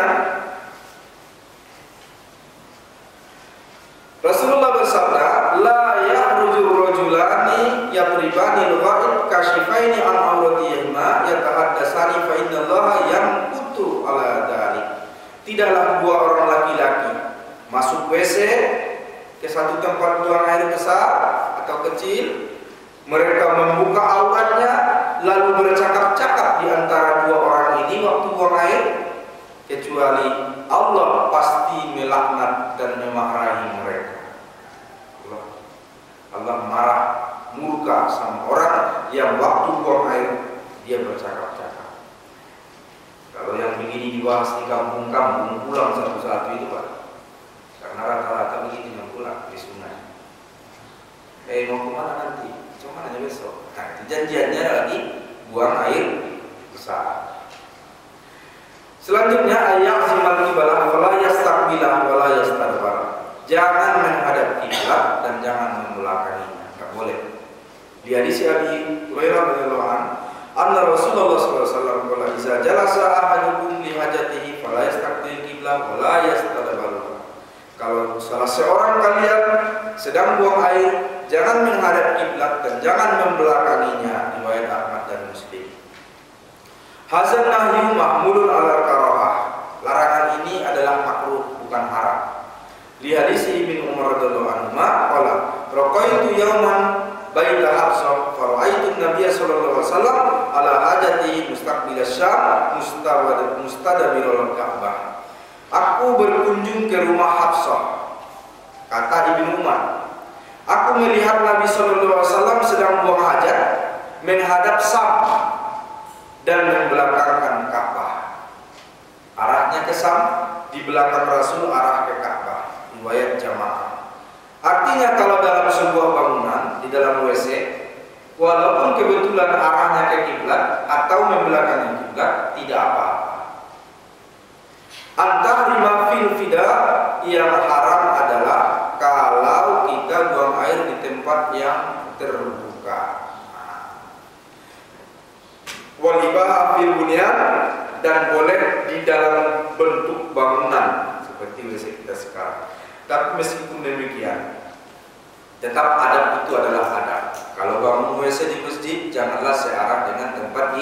Rasulullah bersabda, la yahruju rajulani yabribani al-ghaib kashifaini an awratihima yatahaddasani fa innallaha yamkutu ala dzalik. Tidaklah dua orang laki-laki masuk WC ke satu tempat buang air besar atau kecil, mereka membuka auratnya lalu bercakap-cakap di antara dua orang ini waktu buang air, kecuali Allah pasti melaknat dan memarahi mereka. Allah marah, murka sama orang yang waktu buang air dia bercakap-cakap. Kalau yang begini dibahas di kampung-kampung, pulang satu-satu itu Pak. Karena rata-rata begitu yang pulang di sungai. Mau kemana nanti? Cuma aja besok. Nah, itu janjiannya lagi buang air besar. Selanjutnya ayat zimal qiblah wala yastaqbilah wala yastadbar. Jangan menghadap kiblat dan jangan membelakanginya. Enggak boleh. Di hadis Abi Hurairah radhiyallahu anhu, anna Rasulullah sallallahu alaihi wasallam qala iza jalasa ahadukum li hajatihi fala yastaqbil qiblah wala yastadbar. Kalau salah seorang kalian sedang buang air, jangan menghadap kiblat dan jangan membelakanginya. Riwayat Ahmad dan Muslim. Hazan nahyu mahmulun ala karahah. Larangan ini adalah makruh, bukan haram. Li hadis Ibnu Umar radhiyallahu anhu qala raqaitu yawman baita Hafsah fa ra'aitu an-nabiy sallallahu alaihi wasallam ala hajatihi mustaqbil asy-syam mustadbirul Ka'bah. Aku berkunjung ke rumah Hafsah, kata Ibnu Umar. Aku melihat Nabi sallallahu alaihi wasallam sedang buang hajat menghadap Syam dan membelakangkan Ka'bah. Arahnya ke Syam, di belakang Rasul arah ke Ka'bah. Riwayat jamaah. Artinya kalau dalam sebuah bangunan di dalam WC, walaupun kebetulan arahnya ke kiblat atau membelakangi kiblat, tidak apa-apa. Antah fil fida, yang haram adalah kalau kita buang air di tempat yang terbuka. Walibah fil bunyan, dan boleh di dalam bentuk bangunan seperti WC kita sekarang. Tapi meskipun demikian, tetap adab itu adalah adab. Kalau bangun WC di masjid, janganlah searah dengan tempat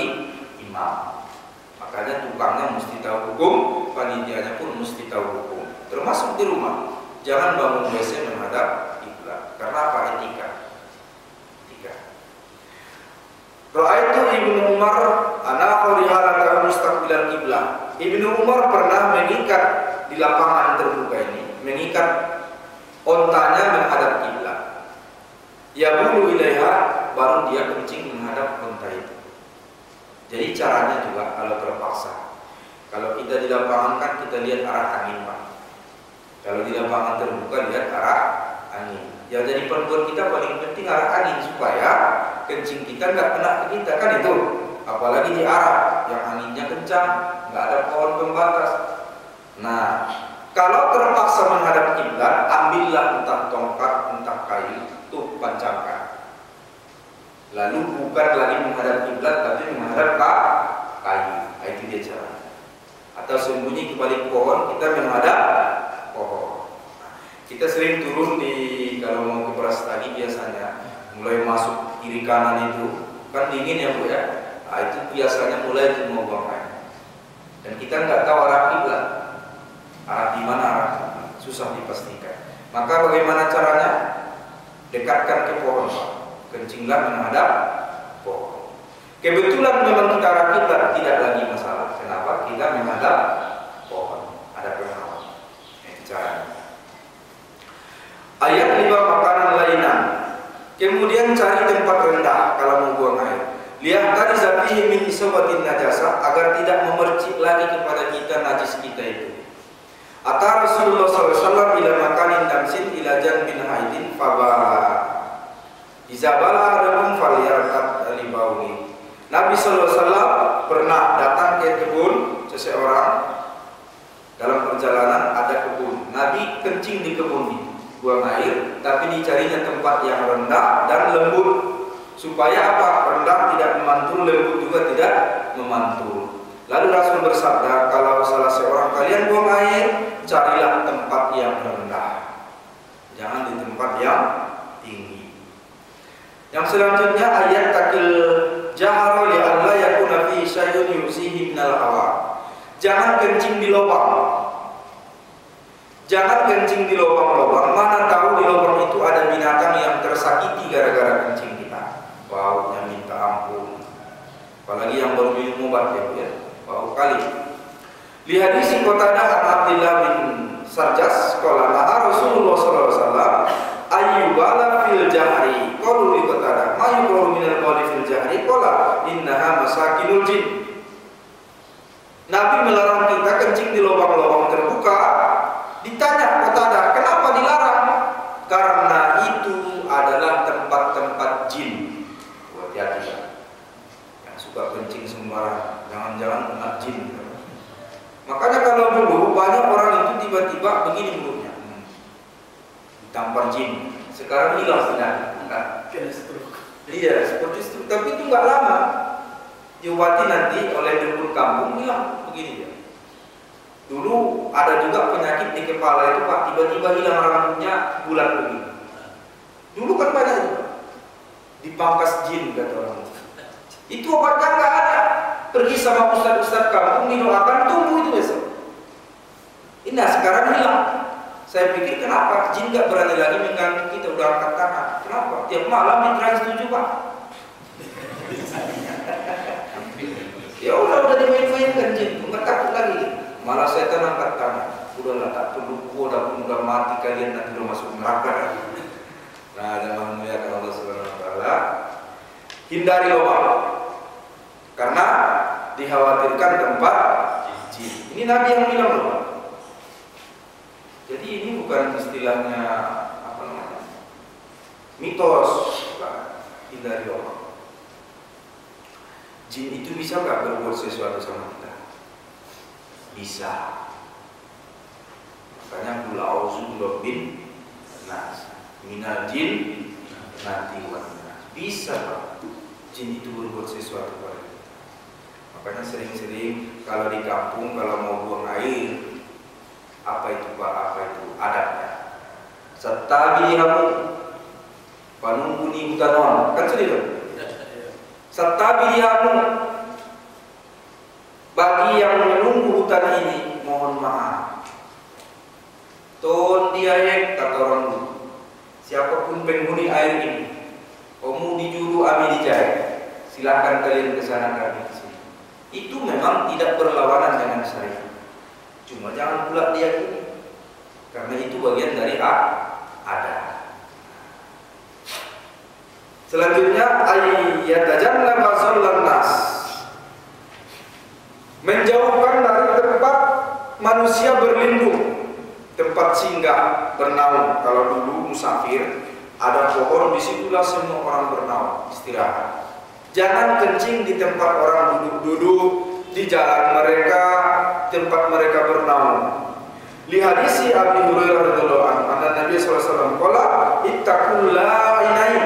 imam. Makanya tukangnya mesti tahu hukum, panitianya pun mesti tahu hukum. Termasuk di rumah, jangan bangun WC menghadap kiblat. Karena apa? Etika. Ra'aitu Ibnu Umar ana qarihala mustaqbilal kiblat. Ibnu Umar pernah mengikat di lapangan terbuka ini, mengikat ontanya menghadap kiblat. Ya bulu ilaiha, baru dia kencing menghadap onta itu. Jadi caranya juga kalau terpaksa. Kalau kita di lapangan kan kita lihat arah angin Pak. Kalau di lapangan terbuka lihat arah angin. Ya jadi panduan kita paling penting arah angin supaya kencing kita nggak kena ke kita kan itu. Apalagi di Arab yang anginnya kencang, nggak ada pohon pembatas. Nah, kalau terpaksa menghadap kiblat, ambillah entah tongkat, entah kayu, tuh pancangkan. Lalu bukan lagi menghadap kiblat, tapi menghadap ke kayu. Nah, itu dia cara. Atau sembunyi ke balik pohon, kita menghadap pohon. Nah, kita sering turun di kalau mau ke beras tadi biasanya mulai masuk kiri kanan itu kan dingin ya Bu ya. Nah, itu biasanya mulai itu mau buang air. Dan kita nggak tahu arah kiblat. Arah di mana arah susah dipastikan. Maka bagaimana caranya? Dekatkan ke pohon, Pak. Kencinglah menghadap pohon. Kebetulan memang kita arah kiblat tidak lagi masalah. Kenapa? Kita menghadap pohon. Ada pengawas. Itu caranya. Ayat 5 makanan lainnya. Kemudian cari tempat rendah kalau mau buang air. Lihat tadi zabihi min isabatin najasa agar tidak memercik lagi kepada kita najis kita itu. Ata Rasulullah SAW ila makanin damsin ila janbin haidin fabala. Izabala adabun faliyarkat alibauni. Nabi SAW pernah datang ke kebun seseorang dalam perjalanan ada kebun. Nabi kencing di kebun ini, buang air, tapi dicarinya tempat yang rendah dan lembut. Supaya apa? Rendah tidak memantul, lembut juga tidak memantul. Lalu Rasul bersabda, kalau salah seorang kalian buang air, carilah tempat yang rendah, jangan di tempat yang tinggi. Yang selanjutnya ayat takil jahara li alla yakuna fi syai'un yusihi minal hawa. Jangan kencing di lubang. Jangan kencing di lubang-lubang. Mana tahu di lubang itu ada binatang yang tersakiti gara-gara kencing kita. Baunya minta ampun. Apalagi yang baru minum obat ya, bau kali. Li hadis Qatadah an Abdullah bin Sarjas qala naha Rasulullah sallallahu alaihi wasallam ayyubala fil jahri qalu li Qatadah ma yuqalu minal qawli fil jahri qala innaha masakinul jin. Nabi melarang kita kencing di lubang-lubang terbuka. Ditanya Qatadah, kenapa dilarang? Karena itu adalah tempat-tempat jin. Hati-hati yang suka kencing sembarang, jangan-jangan kena jin. Makanya kalau dulu banyak orang itu tiba-tiba begini mulutnya, ditampar jin. Sekarang hilang sudah, enggak? Iya, seperti itu. Tapi itu enggak lama. Diobati nanti oleh dukun kampung hilang begini ya. Dulu ada juga penyakit di kepala itu Pak, tiba-tiba hilang rambutnya bulat begini. Dulu kan banyak juga. Dipangkas jin kata orang. Itu obatnya nggak ada. Pergi sama ustaz-ustaz kampung didoakan tumbuh itu besok. Nah sekarang hilang. Saya pikir kenapa jin nggak berani lagi mengganggu kita, udah angkat tangan. Kenapa? Tiap malam di Trans 7 Pak. Ya udah dimain-mainkan jin, nggak takut lagi. Malah setan angkat tangan. Udahlah tak perlu udah mati kalian nanti udah masuk neraka. Nah, jangan memuliakan Allah Subhanahu wa taala. Hindari lubang. Karena dikhawatirkan tempat jin. Ini Nabi yang bilang loh. Jadi ini bukan istilahnya apa namanya? Mitos. Hindari lubang. Jin itu bisa nggak berbuat sesuatu sama kita? Bisa. Makanya qul a'udzu bin nas. Minal jin nanti bisa Pak. Jin itu berbuat sesuatu pada kita. Makanya sering-sering kalau di kampung kalau mau buang air, apa itu Pak? Apa itu adabnya? Sattabihamu panumpuni hutanon. Kan sudah itu. Sattabihamu bagi yang menunggu hutan ini mohon maaf. Ton diayek kata orang dulu. Siapapun penghuni air ini, kamu dijuru ami dijaya, silakan kalian ke sana kami ke sini. Itu memang tidak berlawanan dengan syariat. Cuma jangan pula diyakini, karena itu bagian dari ada. Selanjutnya ayyatajannaba zallan nas. Menjauhkan dari tempat manusia berlindung, tempat singgah bernaung. Kalau dulu musafir ada pohon, disitulah semua orang bernaung, istirahat. Jangan kencing di tempat orang duduk-duduk, di jalan mereka, tempat mereka bernaung. Li hadisi Abi Hurairah radhiyallahu anhu, anna Nabi sallallahu alaihi wasallam qala ittaqul la'inain.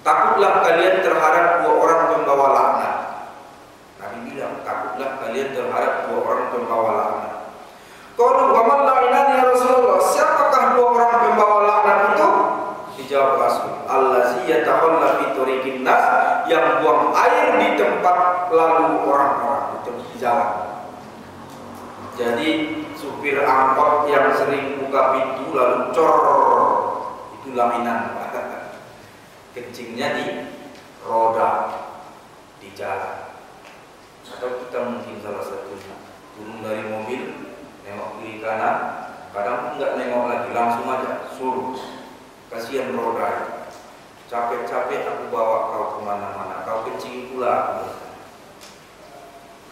Takutlah kalian terhadap dua orang pembawa laknat. Nabi bilang, takutlah kalian terhadap dua orang pembawa laknat. Qalu wa man la'inani ya Rasulullah? Siapakah dua orang pembawa laknat itu? Dijawab Rasul, allazi yatakhalla fi tariqin nas, yang buang air di tempat lalu orang-orang, di jalan. Jadi supir angkot yang sering buka pintu lalu cor, itu laminan. Kencingnya di roda, di jalan. Atau kita mungkin salah satunya turun dari mobil, nengok kiri kanan, kadang enggak nengok lagi, langsung aja suruh. Kasihan roda, capek-capek aku bawa kau kemana-mana, kau kencing pula aku.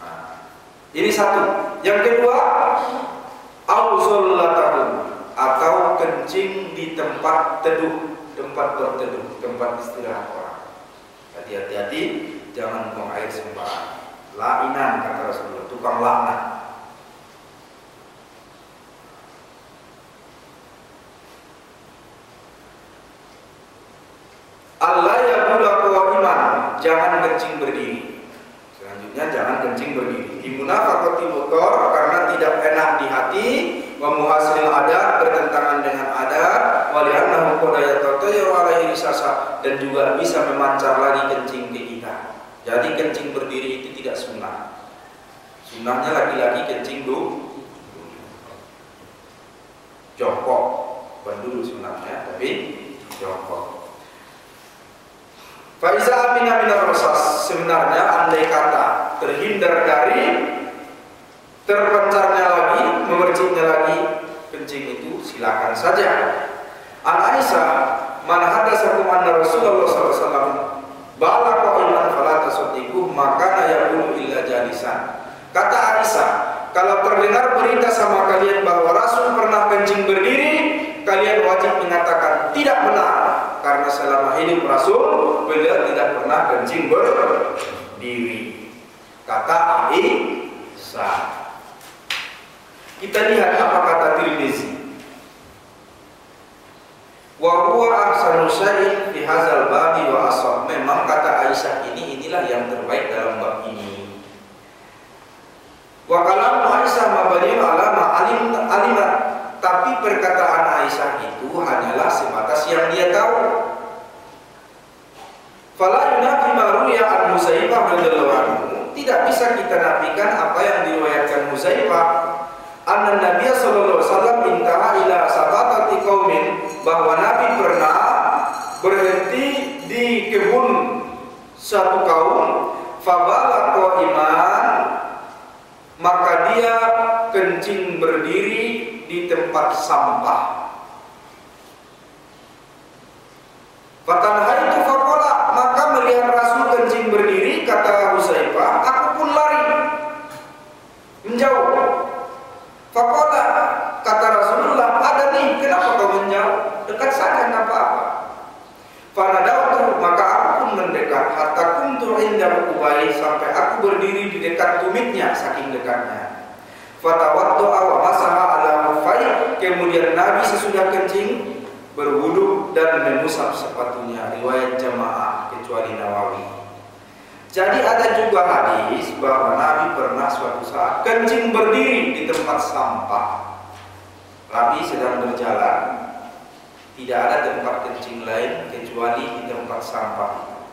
Nah, ini satu. Yang kedua, auzullatahu, atau kencing di tempat teduh, tempat berteduh, tempat istirahat orang. Hati-hati, jangan buang air sembarangan. La'inan kata Rasulullah, tukang laknat. Allah ya bula qa'iman, jangan kencing berdiri. Selanjutnya jangan kencing berdiri. Imunafaqati mutor, karena tidak enak di hati, wa muhasilil adat, bertentangan dengan adat, wa li'annahu qad yatatayyar alaihi risasa, dan juga bisa memancar lagi kencing ke kita. Jadi kencing berdiri itu tidak sunnah. Sunnahnya laki-laki kencing jongkok, bukan duduk sunnahnya, tapi jongkok. Faiza amina minar rasas, sebenarnya andai kata terhindar dari terpencarnya lagi, memerciknya lagi kencing itu, silakan saja. An Aisyah, man hadatsakum anna Rasulullah sallallahu alaihi wasallam bala qa'iman fala tasdiquhu maka yaqulu illa jalisan. Kata Aisyah, kalau terdengar berita sama kalian bahwa Rasul pernah kencing berdiri, kalian wajib mengatakan tidak benar, karena selama hidup Rasul beliau tidak pernah kencing berdiri. Kata Aisyah. Kita lihat apa kata Tirmizi. Wa huwa ahsanu syai'in fi hadzal babi wa ashab. Memang kata Aisyah inilah yang terbaik dalam bab ini. Wa kalamu Aisyah mabani alama alimat, tapi perkataan Aisyah itu hanyalah sebatas yang dia tahu. Fala yunafi ma ruya an Huzaifah radhiyallahu anhu, tidak bisa kita nafikan apa yang diriwayatkan Huzaifah. Anna Nabi sallallahu alaihi wasallam intaha ila sabatati qaumin, bahwa Nabi pernah berhenti di kebun satu kaum, fabala qa'iman, maka dia kencing berdiri di tempat sampah. Fatanhaitu faqala, maka melihat Rasul kencing berdiri, kata Huzaifah, aku pun lari menjauh. Faqala, kata Rasulullah, ada nih, kenapa kau menjauh? Dekat saja, enggak apa-apa. Fanadautu, maka aku pun mendekat, hatta kuntu inda Ubay, sampai aku berdiri di dekat tumitnya, saking dekatnya. Fatawaddu'a wa masaha ala hufai, kemudian Nabi sesudah kencing berwudu dan mengusap sepatunya. Riwayat jamaah kecuali Nawawi. Jadi ada juga hadis bahwa Nabi pernah suatu saat kencing berdiri di tempat sampah. Nabi sedang berjalan, tidak ada tempat kencing lain kecuali di tempat sampah.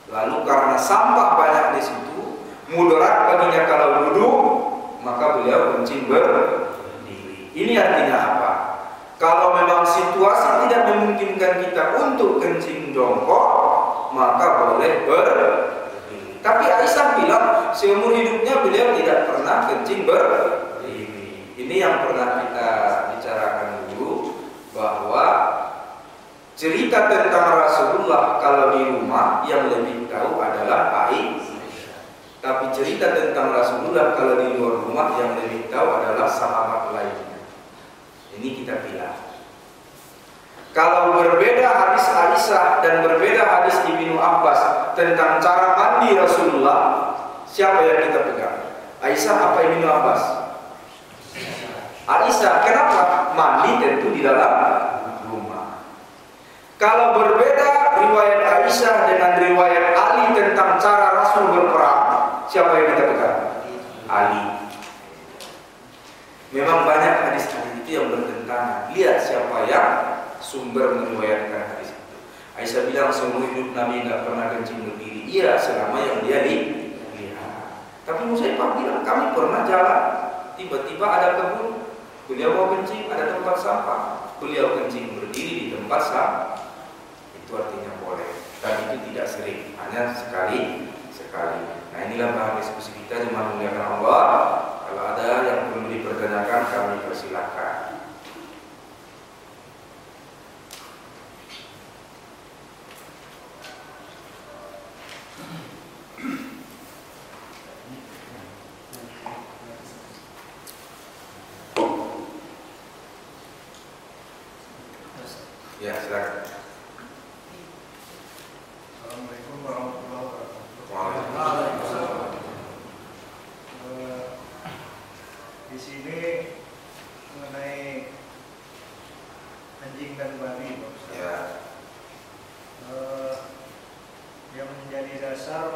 Lalu karena sampah banyak di situ, mudarat baginya kalau duduk, maka beliau kencing berdiri. Ini artinya apa? Kalau memang situasi tidak memungkinkan kita untuk kencing jongkok, maka boleh berdiri. Tapi Aisyah bilang seumur hidupnya beliau tidak pernah kencing berdiri. Ini yang pernah kita bicarakan dulu, bahwa cerita tentang Rasulullah kalau di rumah yang lebih tahu adalah Aisyah. Tapi cerita tentang Rasulullah kalau di luar rumah yang lebih tahu adalah sahabat lainnya. Ini kita bilang. Kalau berbeda hadis Aisyah dan berbeda hadis Ibnu Abbas tentang cara mandi Rasulullah, siapa yang kita pegang? Aisyah apa Ibnu Abbas? Aisyah. Kenapa? Mandi tentu di dalam rumah. Kalau berbeda riwayat Aisyah dengan riwayat Ali tentang cara Rasul berperang, siapa yang kita pegang? Ali. Memang banyak hadis-hadis itu yang bertentangan. Lihat siapa yang sumber meriwayatkan hadis itu. Aisyah bilang seumur hidup Nabi nggak pernah kencing berdiri. Iya, selama yang dia lihat. Tapi Musaifah bilang kami pernah jalan, tiba-tiba ada kebun, beliau mau kencing, ada tempat sampah, beliau kencing berdiri di tempat sampah. Itu artinya boleh. Dan itu tidak sering, hanya sekali. Nah inilah bahan diskusi kita. Jemaah muliakan Allah. Kalau ada yang perlu dipertanyakan, kami persilahkan. Ya, silakan. Assalamualaikum warahmatullahi wabarakatuh. Waalaikumsalam. Di sini mengenai anjing dan babi, Pak Ustaz. Ya. Yang menjadi dasar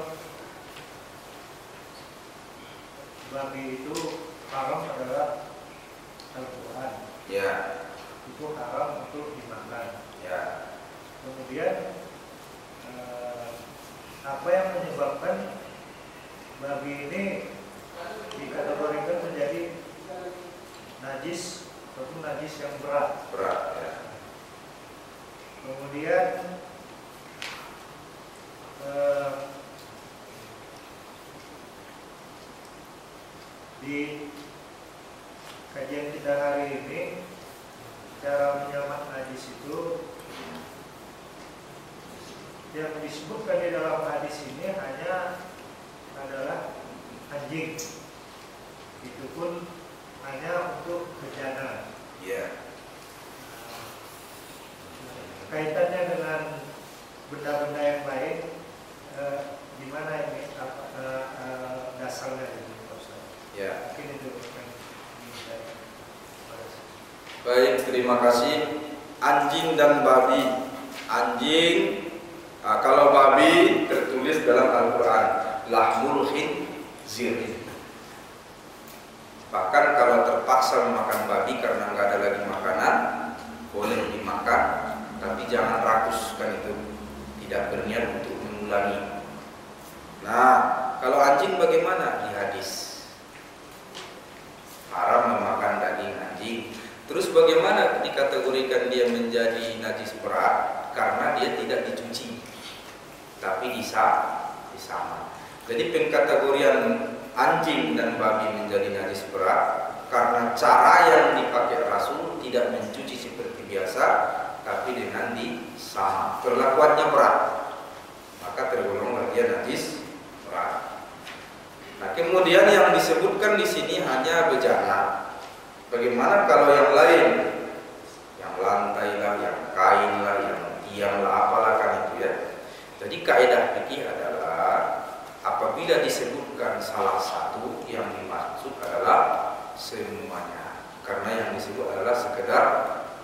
babi itu haram adalah Al-Quran. Ya. Itu haram untuk dimakan. Ya. Kemudian apa yang menyebabkan babi ini dikategorikan menjadi najis ataupun najis yang berat? Berat. Ya. Kemudian di kajian kita hari ini, cara menyamak najis itu yang disebutkan di dalam hadis ini hanya adalah anjing. Itu pun hanya untuk bejana. Ya. Kaitannya dengan benda-benda yang lain, gimana ini dasarnya itu, Pak Ustaz? Ya. Mungkin itu kan. Baik, terima kasih. Anjing dan babi. Anjing, kalau babi tertulis dalam Al-Quran, lahmul khinzir. Bahkan kalau terpaksa memakan babi karena nggak ada lagi makanan, boleh dimakan, tapi jangan rakuskan itu, tidak berniat untuk mengulangi. Nah, kalau anjing bagaimana? Di hadis haram memakan daging anjing. Terus bagaimana dikategorikan dia menjadi najis berat? Karena dia tidak dicuci, tapi disama. Jadi pengkategorian anjing dan babi menjadi najis berat karena cara yang dipakai Rasul tidak mencuci seperti biasa, tapi dengan disama. Perlakuannya berat, maka tergolong dia najis berat. Nah, kemudian yang disebutkan di sini hanya bejana. Bagaimana kalau yang lain, yang lantai lah, yang kain lah, yang tiang lah, apalah kan itu ya. Jadi kaidah fikih adalah apabila disebutkan salah satu, yang dimaksud adalah semuanya. Karena yang disebut adalah sekedar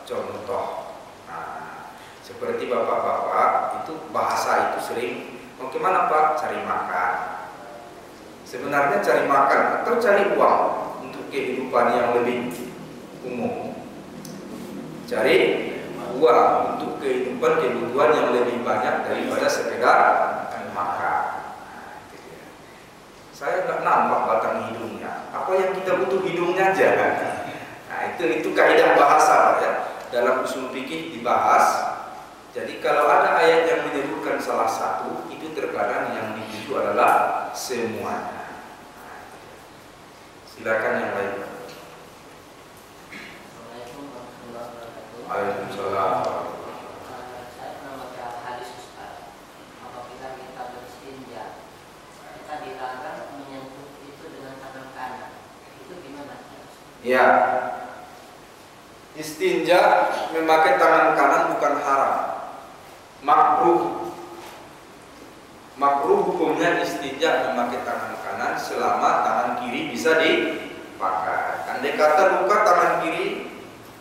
contoh. Nah, seperti bapak-bapak itu bahasa itu sering, mau kemana Pak? Cari makan. Sebenarnya cari makan atau cari uang untuk kehidupan yang lebih umum. Cari uang untuk kehidupan kebutuhan yang lebih banyak daripada sekedar makan. Saya nggak nampak batang hidungnya. Apa yang kita butuh hidungnya aja. Nah, itu kaidah bahasa ya. Dalam usul fikih dibahas. Jadi kalau ada ayat yang menyebutkan salah satu, itu terkadang yang dituju adalah semuanya. Silakan yang lain. Assalamualaikum warahmatullahi wabarakatuh. Waalaikumsalam. Saya pernah baca hadis Ustaz. Apabila kita beristinja, kita dilarang menyentuh itu dengan tangan kanan. Itu gimana? Ya. Istinja istinja memakai tangan kanan bukan haram, makruh. Makruh hukumnya istinja memakai tangan kanan selama tangan kiri bisa dipakai. Andai kata luka tangan kiri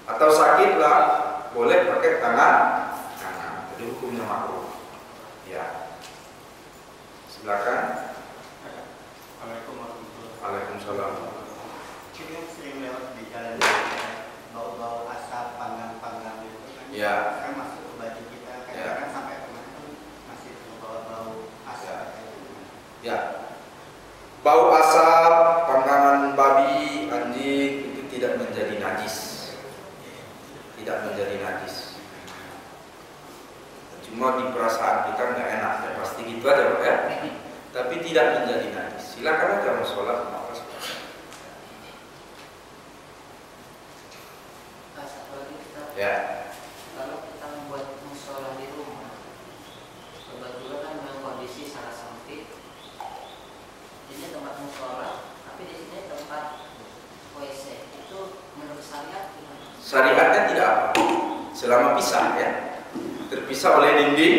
atau sakit lah, boleh pakai tangan kanan. Jadi hukumnya makruh. Ya. Silakan. Waalaikumsalam. Kita sering lewat di jalan bau-bau asap panggang-panggang itu kan, Ya. kan masuk ke baju kita, kadang-kadang sampai kemana pun masih bau asap. Ya. Bau asap, panggangan babi, anjing itu tidak menjadi najis. Tidak menjadi najis. Cuma di perasaan kita nggak enak ya, pasti gitu aja Pak ya. Tapi tidak menjadi najis. Silakan aja mau sholat, mau apa sholat. Satu lagi kita, Ya. kalau kita membuat musola di rumah, kebetulan kan memang kondisi sangat sempit. Ini tempat musola, tapi di sini tempat WC. Itu menurut syariat gimana? Syariatnya tidak apa. Selama pisah ya. Terpisah oleh dinding,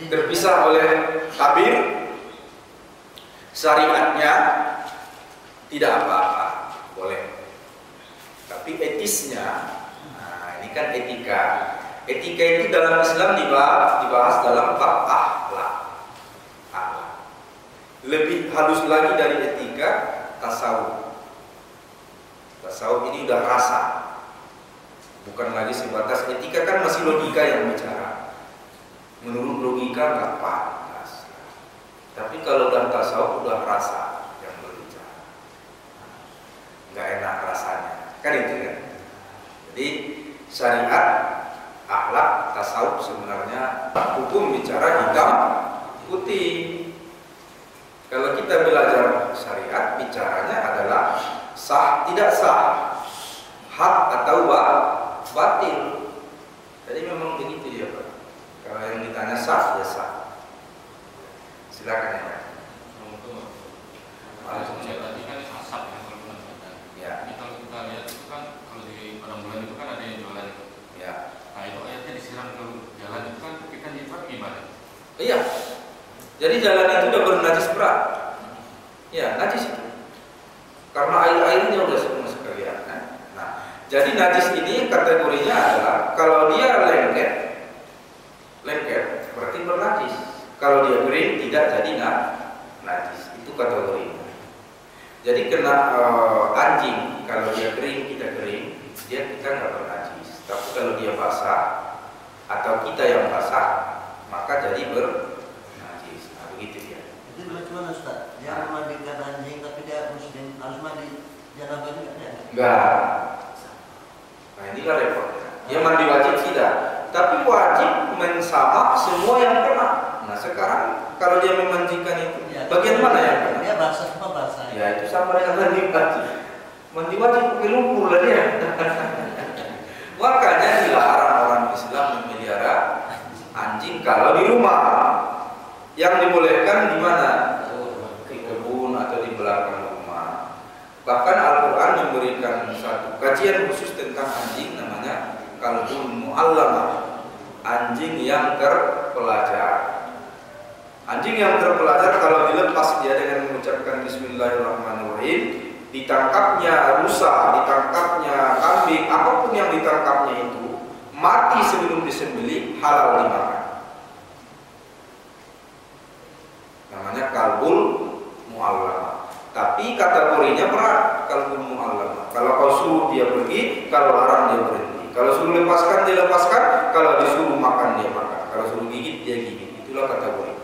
terpisah oleh tabir, syariatnya tidak apa-apa, boleh. Tapi etisnya, nah ini kan etika. Etika itu dalam Islam dibahas dalam bab akhlak. Lebih halus lagi dari etika, tasawuf. Tasawuf ini udah rasa, bukan lagi sebatas etika, kan masih logika yang bicara. Menurut logika nggak pantas. Tapi kalau udah tasawuf udah rasa yang berbicara. Nggak enak rasanya, kan itu kan. Jadi syariat, akhlak, tasawuf sebenarnya hukum bicara hitam putih. Kalau kita belajar syariat, bicaranya adalah sah tidak sah, hak atau batil. Jadi memang begitu ya Pak. Kalau yang ditanya sah, ya sah. Silakan ya Pak. Tadi kan asap yang kalau benar. Ya. Ini kalau kita lihat itu kan kalau di padang bulan itu kan ada yang jualan itu. Ya. Nah itu ayatnya disiram ke jalan itu kan kita nyimpan gimana? Iya. Jadi jalan itu udah bernajis berat. Ya, najis itu. Karena air-airnya udah semua sekalian. Nah, jadi najis ini kategorinya adalah kalau dia lengket berarti bernajis. Kalau dia kering tidak jadi najis. Itu kategorinya. Jadi kena anjing, kalau dia kering kita nggak bernajis. Tapi kalau dia basah atau kita yang basah, maka jadi bernajis. Nah, begitu dia. Itu bagaimana Ustaz? Dia memandikan anjing tapi dia muslim harus mandi janabah juga ya? Enggak. Nah, inilah repotnya. Dia mandi wajib tidak, tapi wajib mensamak semua yang kena. Nah, sekarang kalau dia memandikan itu, Ya, bagian mana yang kena? Dia basah apa basah? Ya, itu sama dengan mandi wajib. Mandi wajib pakai lumpur lah dia. Makanya dilarang orang Islam memelihara anjing kalau di rumah. Yang dibolehkan di mana? Di kebun atau di belakang rumah. Bahkan Al-Quran memberikan satu kajian khusus tentang anjing, namanya kalbun mu'allamah, anjing yang terpelajar. Anjing yang terpelajar kalau dilepas dia dengan mengucapkan Bismillahirrahmanirrahim, ditangkapnya rusa, ditangkapnya kambing, apapun yang ditangkapnya itu mati sebelum disembelih, halal dimakan. Namanya kalbul mu'allamah. Tapi kategorinya berat, kalbul mu'allamah. Kalau kau suruh dia pergi, kalau larang dia berhenti. Kalau suruh lepaskan dia lepaskan, kalau disuruh makan dia makan, kalau suruh gigit dia gigit. Itulah kategori.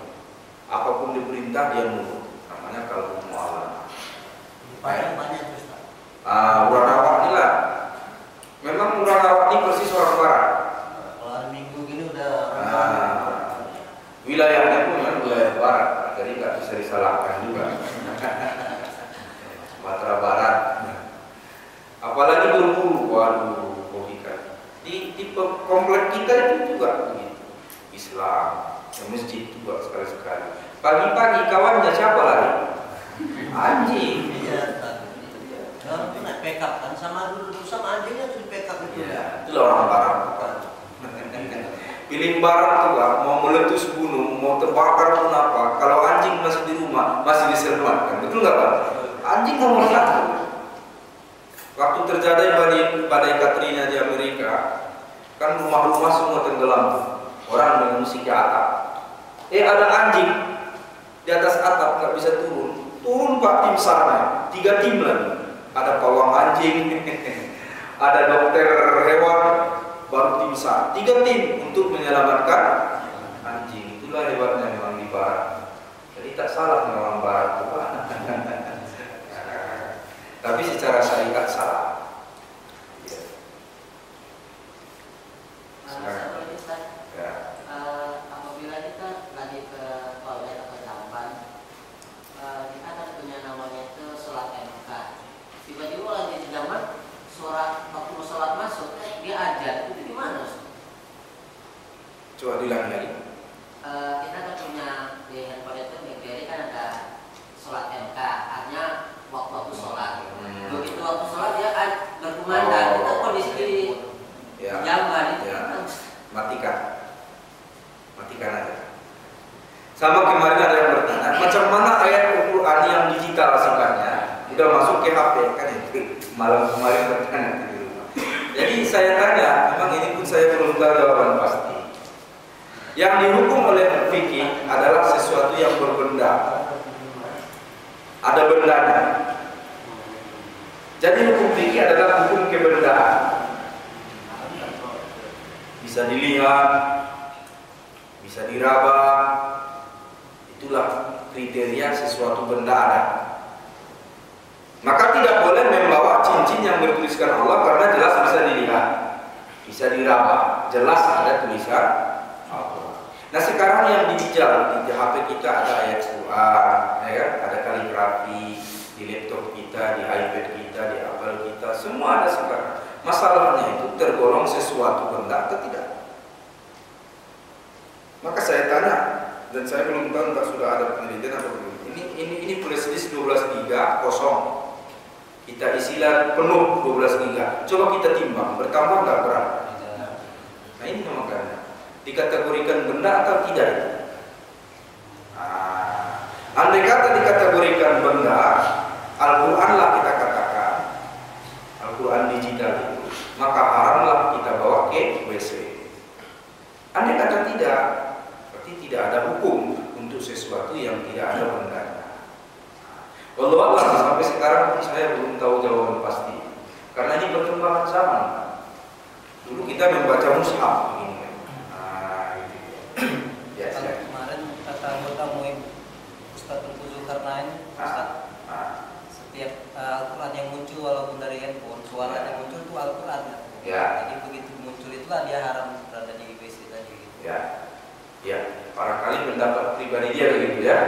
Apapun diperintah dia nurut. Namanya kalbul mu'allamah. Banyak Ustaz. Urang awak ni lah. Memang urang awak ni persis orang barat. Kalau hari Minggu gini udah Wilayahnya pun memang wilayah barat. Jadi nggak bisa disalahkan juga. Sumatera Barat. Apalagi berburu, waduh, logika. Di komplek kita itu juga begitu. Islam, masjid juga sekali-sekali. Pagi-pagi kawannya siapa lari? Anjing. iya. Kalau backup kan sama dulu sama anjingnya tuh di backup itu. Ya, itu orang barat. Pilih barat tuh lah, mau meletus gunung, mau terbakar pun apa. Kalau anjing masih di rumah, masih diselamatkan, betul nggak Pak? Anjing nomor satu. Waktu terjadi badai Katrina di Amerika, kan rumah-rumah semua tenggelam, orang mengungsi ke atap. Ada anjing di atas atap nggak bisa turun Pak tim SAR-nya, 3 tim lagi. Ada pawang anjing, ada dokter hewan, baru tim SAR. 3 tim untuk menyelamatkan anjing. Itulah hebatnya memang di barat. Jadi tak salah memang barat itu Pak. Tapi secara syariat salah. Satu lagi Ustaz, Ya. apabila kita lagi ke toilet atau jamban, kita kan punya namanya itu sholat MK. Tiba-tiba lagi di jamban, waktu mau sholat masuk, dia ajan, itu gimana Ustaz? Coba diulangi lagi. Kita kan punya di handphone itu BlackBerry kan ada sholat MK, artinya waktu sholat. Begitu waktu sholat dia berkumandang, itu kondisi di Ya. jamban itu. Ya. Matikan aja. Sama kemarin ada yang bertanya, macam mana ayat Al-Quran yang digital sifatnya udah masuk ke HP kan itu malam kemarin bertanya di rumah. Jadi saya tanya, memang ini pun saya belum tahu jawaban pasti. Yang dihukum oleh fikih adalah sesuatu yang berbenda. Ada bendanya. Jadi hukum fikih adalah hukum kebendaan. Bisa dilihat, bisa diraba. Itulah kriteria sesuatu benda ada. Maka tidak boleh membawa cincin yang bertuliskan Allah karena jelas bisa dilihat, bisa diraba, jelas ada tulisan Allah. Nah sekarang yang digital di HP kita ada ayat Quran, ya, ada kaligrafi di laptop kita, di iPad kita, di Apple kita, semua ada sekarang. Masalahnya itu tergolong sesuatu benda atau tidak? Maka saya tanya, dan saya belum tahu entah sudah ada penelitian atau belum. Ini flash disk 12 GB kosong. Kita isilah penuh 12 GB. Coba kita timbang, bertambah nggak berat? Nah ini makanya dikategorikan benda atau tidak? Andai kata dikategorikan benda, Al-Quran lah kita katakan, Al-Quran digital itu, maka haramlah kita bawa ke WC. Andai kata tidak, berarti tidak ada hukum untuk sesuatu yang tidak ada bendanya. Wallahu a'lam, sampai sekarang pun saya belum tahu jawaban pasti, karena ini perkembangan zaman. Dulu kita membaca mushaf begini. Ya, kemarin kata anggota MUI Ustadz Tengku Zulkarnain, setiap Al-Quran yang muncul walaupun dari handphone, suaranya muncul itu Al-Quran kan? Ya. Jadi begitu muncul itulah dia haram berada di WC tadi gitu. Ya, barangkali pendapat pribadi dia begitu ya.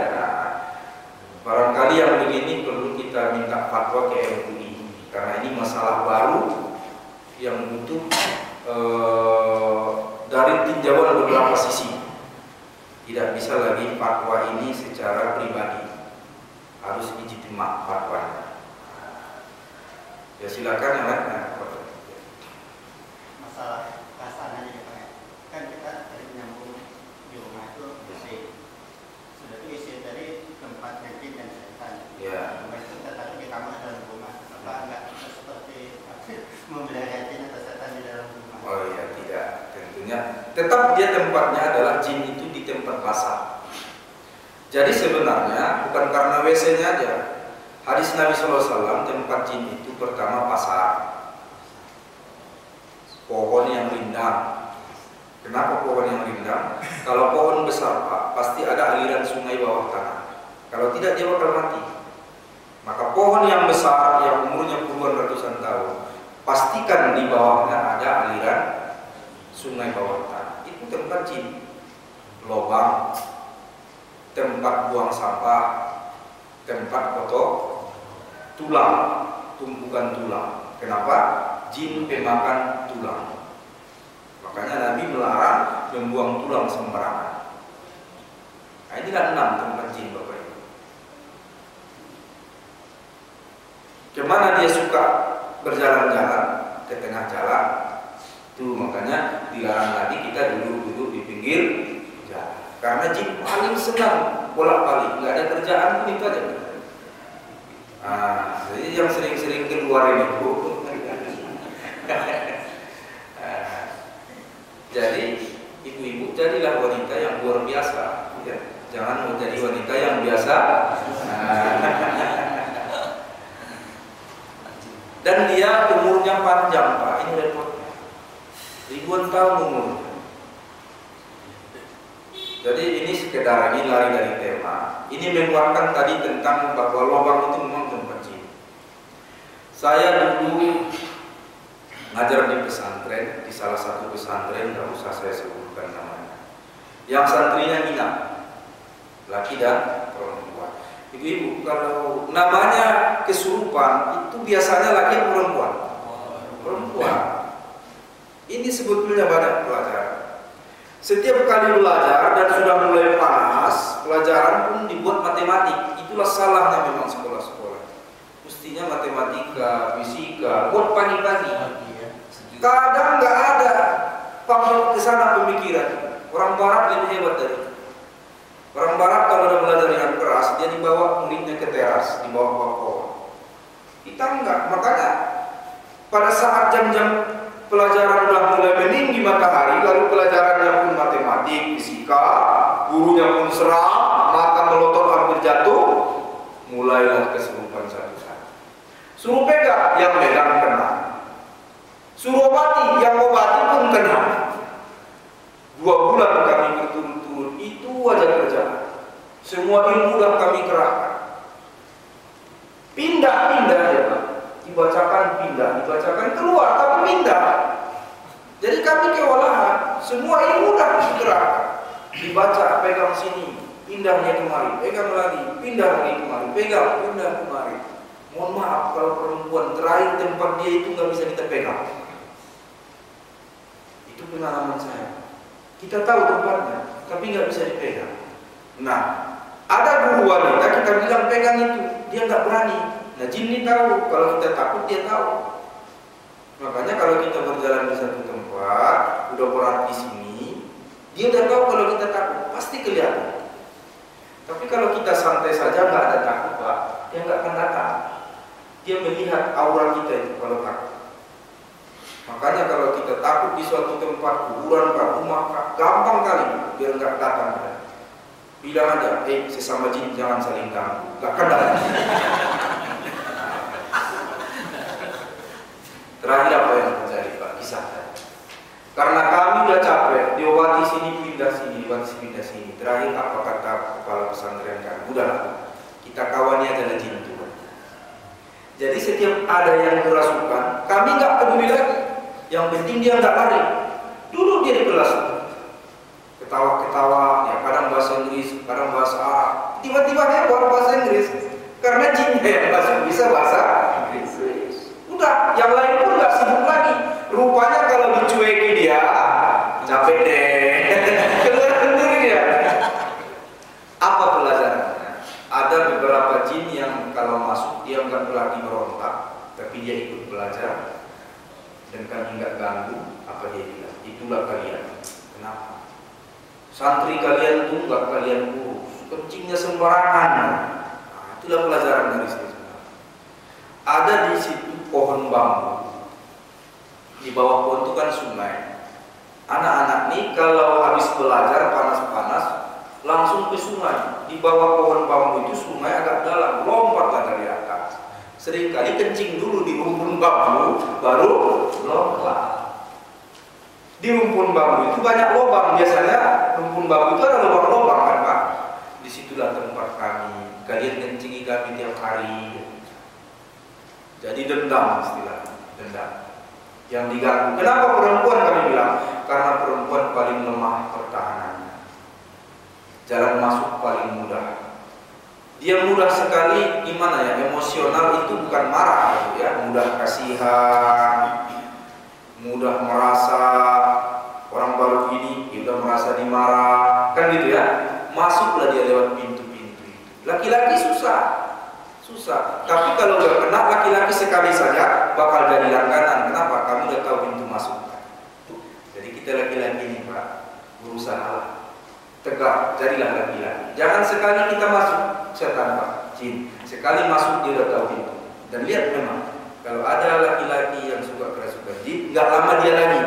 Barangkali yang begini perlu kita minta fatwa ke MUI, karena ini masalah baru yang butuh dari tinjauan beberapa sisi. Tidak bisa lagi fatwa ini secara pribadi, harus ijtima fatwanya. Ya silakan yang lain. Masalah pasangan ini Pak, kan kita tadi menyambung di rumah itu bersih, sudah itu isi dari tempat jin dan setan. Ya. Rumah itu tetapi di kamar dalam rumah, apa enggak seperti memelihara jin atau setan di dalam rumah? Oh iya, tidak, tentunya tetap dia tempatnya adalah jin itu di tempat basah. Jadi sebenarnya bukan karena WC-nya aja. Hadis Nabi SAW, tempat jin itu pertama pasar, pohon yang rindang. Kenapa pohon yang rindang? Kalau pohon besar Pak, pasti ada aliran sungai bawah tanah. Kalau tidak dia bakal mati. Maka pohon yang besar yang umurnya puluhan ratusan tahun, pastikan di bawahnya ada aliran sungai bawah tanah. Itu tempat jin. Lobang, tempat buang sampah, tempat kotor, tulang, tumpukan tulang. Kenapa? Jin pemakan tulang. Makanya Nabi melarang membuang tulang sembarangan. Nah, ini kan 6 tempat jin Bapak Ibu. Kemana dia suka berjalan-jalan ke tengah jalan. Itu makanya dilarang lagi kita duduk-duduk di pinggir jalan. Karena jin paling senang bolak-balik, nggak ada kerjaan pun itu aja. Jadi yang sering-sering keluar ini, jadi ibu-ibu jadilah wanita yang luar biasa, ya. Jangan mau jadi wanita yang biasa. Dan dia umurnya panjang, Pak. Ini repotnya. Ribuan tahun umurnya. Jadi ini sekedar ini lari dari tema. Ini menguatkan tadi tentang bahwa lubang itu memang tempat jin. Saya dulu ngajar di pesantren, di salah satu pesantren, nggak usah saya sebutkan namanya. Yang santrinya nginap, laki dan perempuan. Ibu-ibu, kalau namanya kesurupan itu biasanya laki atau perempuan? Perempuan. Ini sebetulnya banyak pelajaran. Setiap kali belajar dan sudah mulai panas, pelajaran pun dibuat matematik. Itulah salahnya memang sekolah-sekolah. Mestinya matematika, fisika, buat pagi-pagi. Kadang nggak ada pamit ke sana pemikiran. Orang Barat lebih hebat dari itu. Orang Barat kalau udah belajar yang keras, dia dibawa muridnya ke teras, dibawa ke pohon. Kita enggak, makanya pada saat jam-jam pelajaran udah mulai meninggi matahari, lalu pelajarannya pun matematik, fisika, gurunya pun seram, mata melotot hampir jatuh, mulailah kesurupan satu-satu. Suruh pegang, yang megang kena. Suruh obati, yang obati pun kena. 2 bulan kami berturut-turut, itu aja kerjaan. Semua ilmu dah kami kerahkan. Pindah-pindah ya Pak. Dibacakan pindah, dibacakan keluar, tapi pindah. Jadi kami kewalahan, semua ilmu dah dikerahkan. Dibaca, pegang sini, pindahnya kemari, pegang lagi, pindah lagi kemari, pegang, pindah kemari. Mohon maaf kalau perempuan terakhir tempat dia itu nggak bisa kita pegang. Itu pengalaman saya. Kita tahu tempatnya, tapi nggak bisa dipegang. Nah, ada guru wanita kita bilang pegang itu, dia nggak berani. Nah, jin ini tahu, kalau kita takut dia tahu. Makanya kalau kita berjalan di satu tempat, udah berat di sini, dia udah tahu kalau kita takut, pasti kelihatan. Tapi kalau kita santai saja nggak ada takut Pak, dia nggak akan datang. Dia melihat aura kita itu kalau takut. Makanya kalau kita takut di suatu tempat, kuburan Pak, rumah Pak, gampang kali biar nggak datang. Bilang aja, sesama jin jangan saling ganggu, nggak akan datang. Terakhir apa yang terjadi Pak? Kisah. Karena kami udah capek, diobati sini pindah sini, diobati pindah sini. Terakhir apa kata kepala pesantren kami? Udahlah, kita kawani aja jin itu. Jadi setiap ada yang kerasukan, kami nggak peduli lagi. Yang penting dia nggak lari. Dulu dia di kelas, ketawa-ketawa, ya kadang bahasa Inggris, kadang bahasa Arab. Tiba-tiba hebat bahasa Inggris, karena jinnya yang masih bisa bahasa Inggris. Udah, yang lain pun nggak sibuk lagi. Rupanya kalau dicuekin dia, capek deh. Keluar sendiri dia. Apa pelajarannya? Ada beberapa jin yang kalau masuk dia nggak lagi berontak, tapi dia ikut belajar. Dan kami nggak ganggu, apa dia bilang? Itulah kalian. Kenapa? Santri kalian tuh nggak kalian urus, kencingnya sembarangan. Nah, itulah pelajaran dari situ. Ada di situ pohon bambu. Di bawah pohon itu kan sungai. Anak-anak nih kalau habis belajar panas-panas langsung ke sungai. Di bawah pohon bambu itu sungai agak dalam, lompatlah dari atas. Seringkali kencing dulu di rumpun bambu, baru lompat. Di rumpun bambu itu banyak lubang. Biasanya rumpun bambu itu ada lubang-lubang kan Pak. Disitulah tempat kami. Kalian kencingi kami tiap hari. Jadi dendam istilahnya, dendam. Yang diganggu. Kenapa perempuan kami bilang? Karena perempuan paling lemah pertahanannya. Jalan masuk paling mudah. Dia mudah sekali gimana ya, emosional itu bukan marah gitu ya, mudah kasihan, mudah merasa orang baru ini dia udah merasa dimarah, kan gitu ya. Masuklah dia lewat pintu-pintu itu. Laki-laki susah. Tapi kalau udah kena laki-laki sekali saja bakal jadi langganan. Kenapa? Kamu udah tahu pintu masuk. Jadi kita laki-laki ini Pak, berusaha tegak, jadilah laki-laki. Jangan sekali kita masuk setan Pak, jin. Sekali masuk dia udah tahu pintu. Dan lihat memang, kalau ada laki-laki yang suka kerasukan jin, nggak lama dia lagi.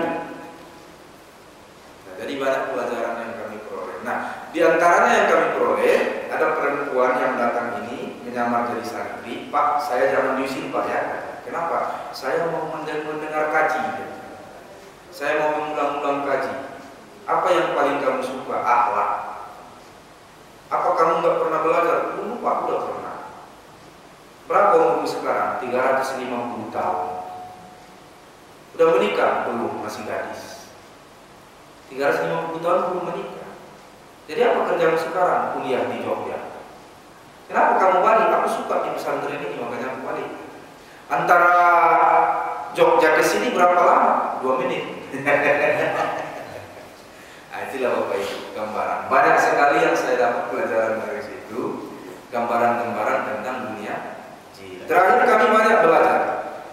Nah, jadi banyak pelajaran yang kami peroleh. Nah, di antaranya yang kami peroleh, ada perempuan yang datang ini menyamar jadi santri. Pak, saya jangan diusir Pak ya. Kenapa? Saya mau mendengar kaji. Saya mau mengulang-ulang kaji. Apa yang paling kamu suka? Akhlak. Apa kamu nggak pernah belajar? Dulu Pak, udah pernah. Berapa umurmu sekarang? 350 tahun. Udah menikah? Belum, masih gadis. 350 tahun belum menikah. Jadi apa kerjamu sekarang? Kuliah di Jogja. Kenapa kamu balik? Aku suka di pesantren ini, makanya aku balik. Antara Jogja ke sini berapa lama? 2 menit. Nah, itulah Bapak Ibu gambaran. Banyak sekali yang saya dapat pelajaran dari situ. Gambaran-gambaran tentang dunia jin. Terakhir kami banyak belajar.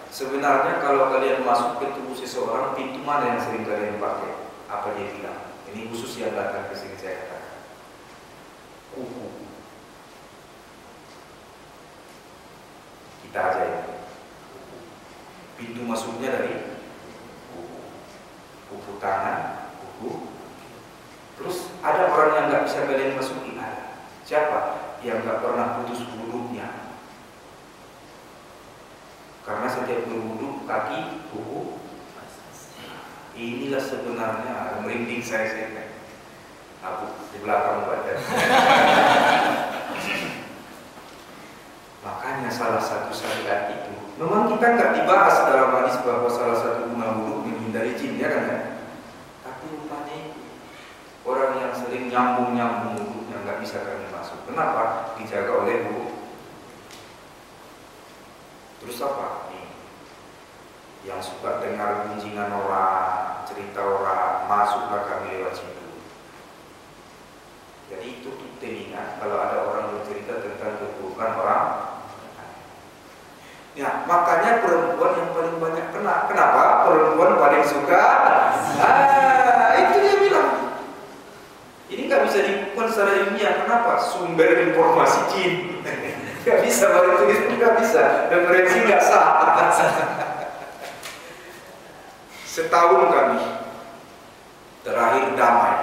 Sebenarnya kalau kalian masuk ke tubuh seseorang, pintu mana yang sering kalian pakai? Apa dia bilang? Ini khusus yang datang ke sini saya katakan. Kuku. Kita aja ya. Pintu masuknya dari kuku tangan, kuku. Terus ada orang yang nggak bisa kalian masukin. Siapa? Yang nggak pernah putus wudhunya. Karena setiap berwudhu kaki, kuku. Inilah sebenarnya merinding saya. Aku di belakang badan. Makanya salah satu syariat itu memang kita nggak dibahas dalam hadis bahwa salah satu guna wudhu menghindari jin, ya kan ya? Tapi rupanya orang yang sering nyambung wudhunya nggak bisa kami masuk. Kenapa? Dijaga oleh wudhu. Terus apa? Nih, yang suka dengar gunjingan orang, cerita orang, masuklah kami lewat situ. Jadi itu telinga kalau ada orang bercerita tentang keburukan orang. Ya, makanya perempuan yang paling banyak kena. Kenapa? Perempuan paling suka. Itu dia bilang. Ini nggak bisa dibuktikan secara ilmiah. Kenapa? Sumber informasi jin. Nggak bisa, baru tulis pun nggak bisa. Referensi nggak sah. Setahun kami terakhir damai.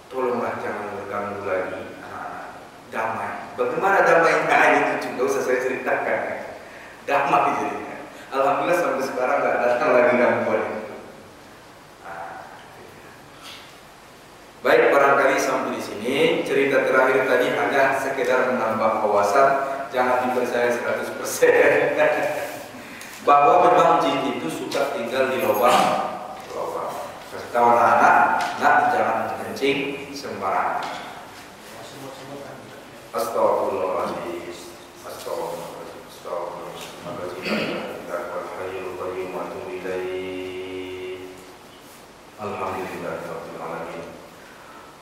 Tolonglah jangan berganggu lagi anak-anak. Damai. Bagaimana damainya itu juga usah saya ceritakan. Damai jadinya. Alhamdulillah sampai sekarang nggak datang lagi gangguan itu. Baik, barangkali sampai di sini cerita terakhir tadi hanya sekedar menambah wawasan, jangan dipercaya 100%. Bahwa memang jin itu suka tinggal di lubang. Kasih tahu anak-anak, jangan kencing sembarangan. Astagfirullahaladzim. Alhamdulillahirrahmanirrahim.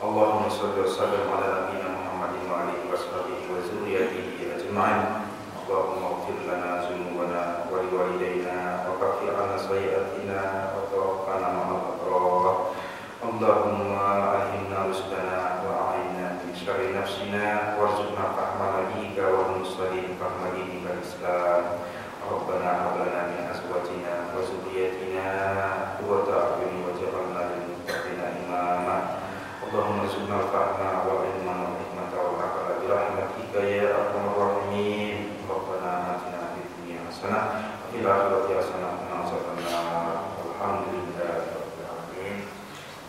Allahumma sholli wa sallim ala nabiyyina Muhammadin wa alihi wa sahbihi wa zurriyyatihi ajma'in. Allahumma ighfir lana dzunubana wa liwalidayna wa kaffir 'anna sayyi'atina wa tawaffana ma'al abrar. Allahumma alhimna rusdana wa a'inna min syarri nafsina warzuqna fahma nabiyyika wa mursalin fahma dinika Islam. Rabbana hab lana min azwajina wa dzurriyyatina qurrata a'yun waj'alna lil muttaqina imama. Allahumma arzuqna al-fahma wal ilma wal hikmata wal aqla bi rahmatika ya arhamar rahimin. Rabbana atina fid dunya hasanah wa fil akhirati hasanah wa qina adzabannar. Alhamdulillahirabbil alamin.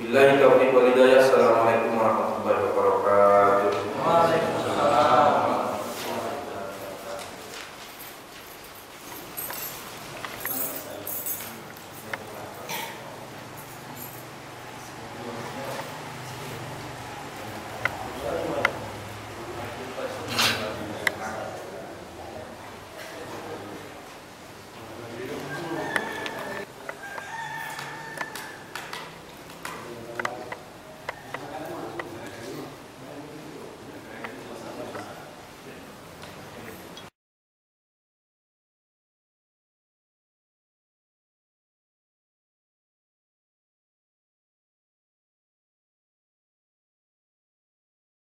Billahi taufiq wal hidayah.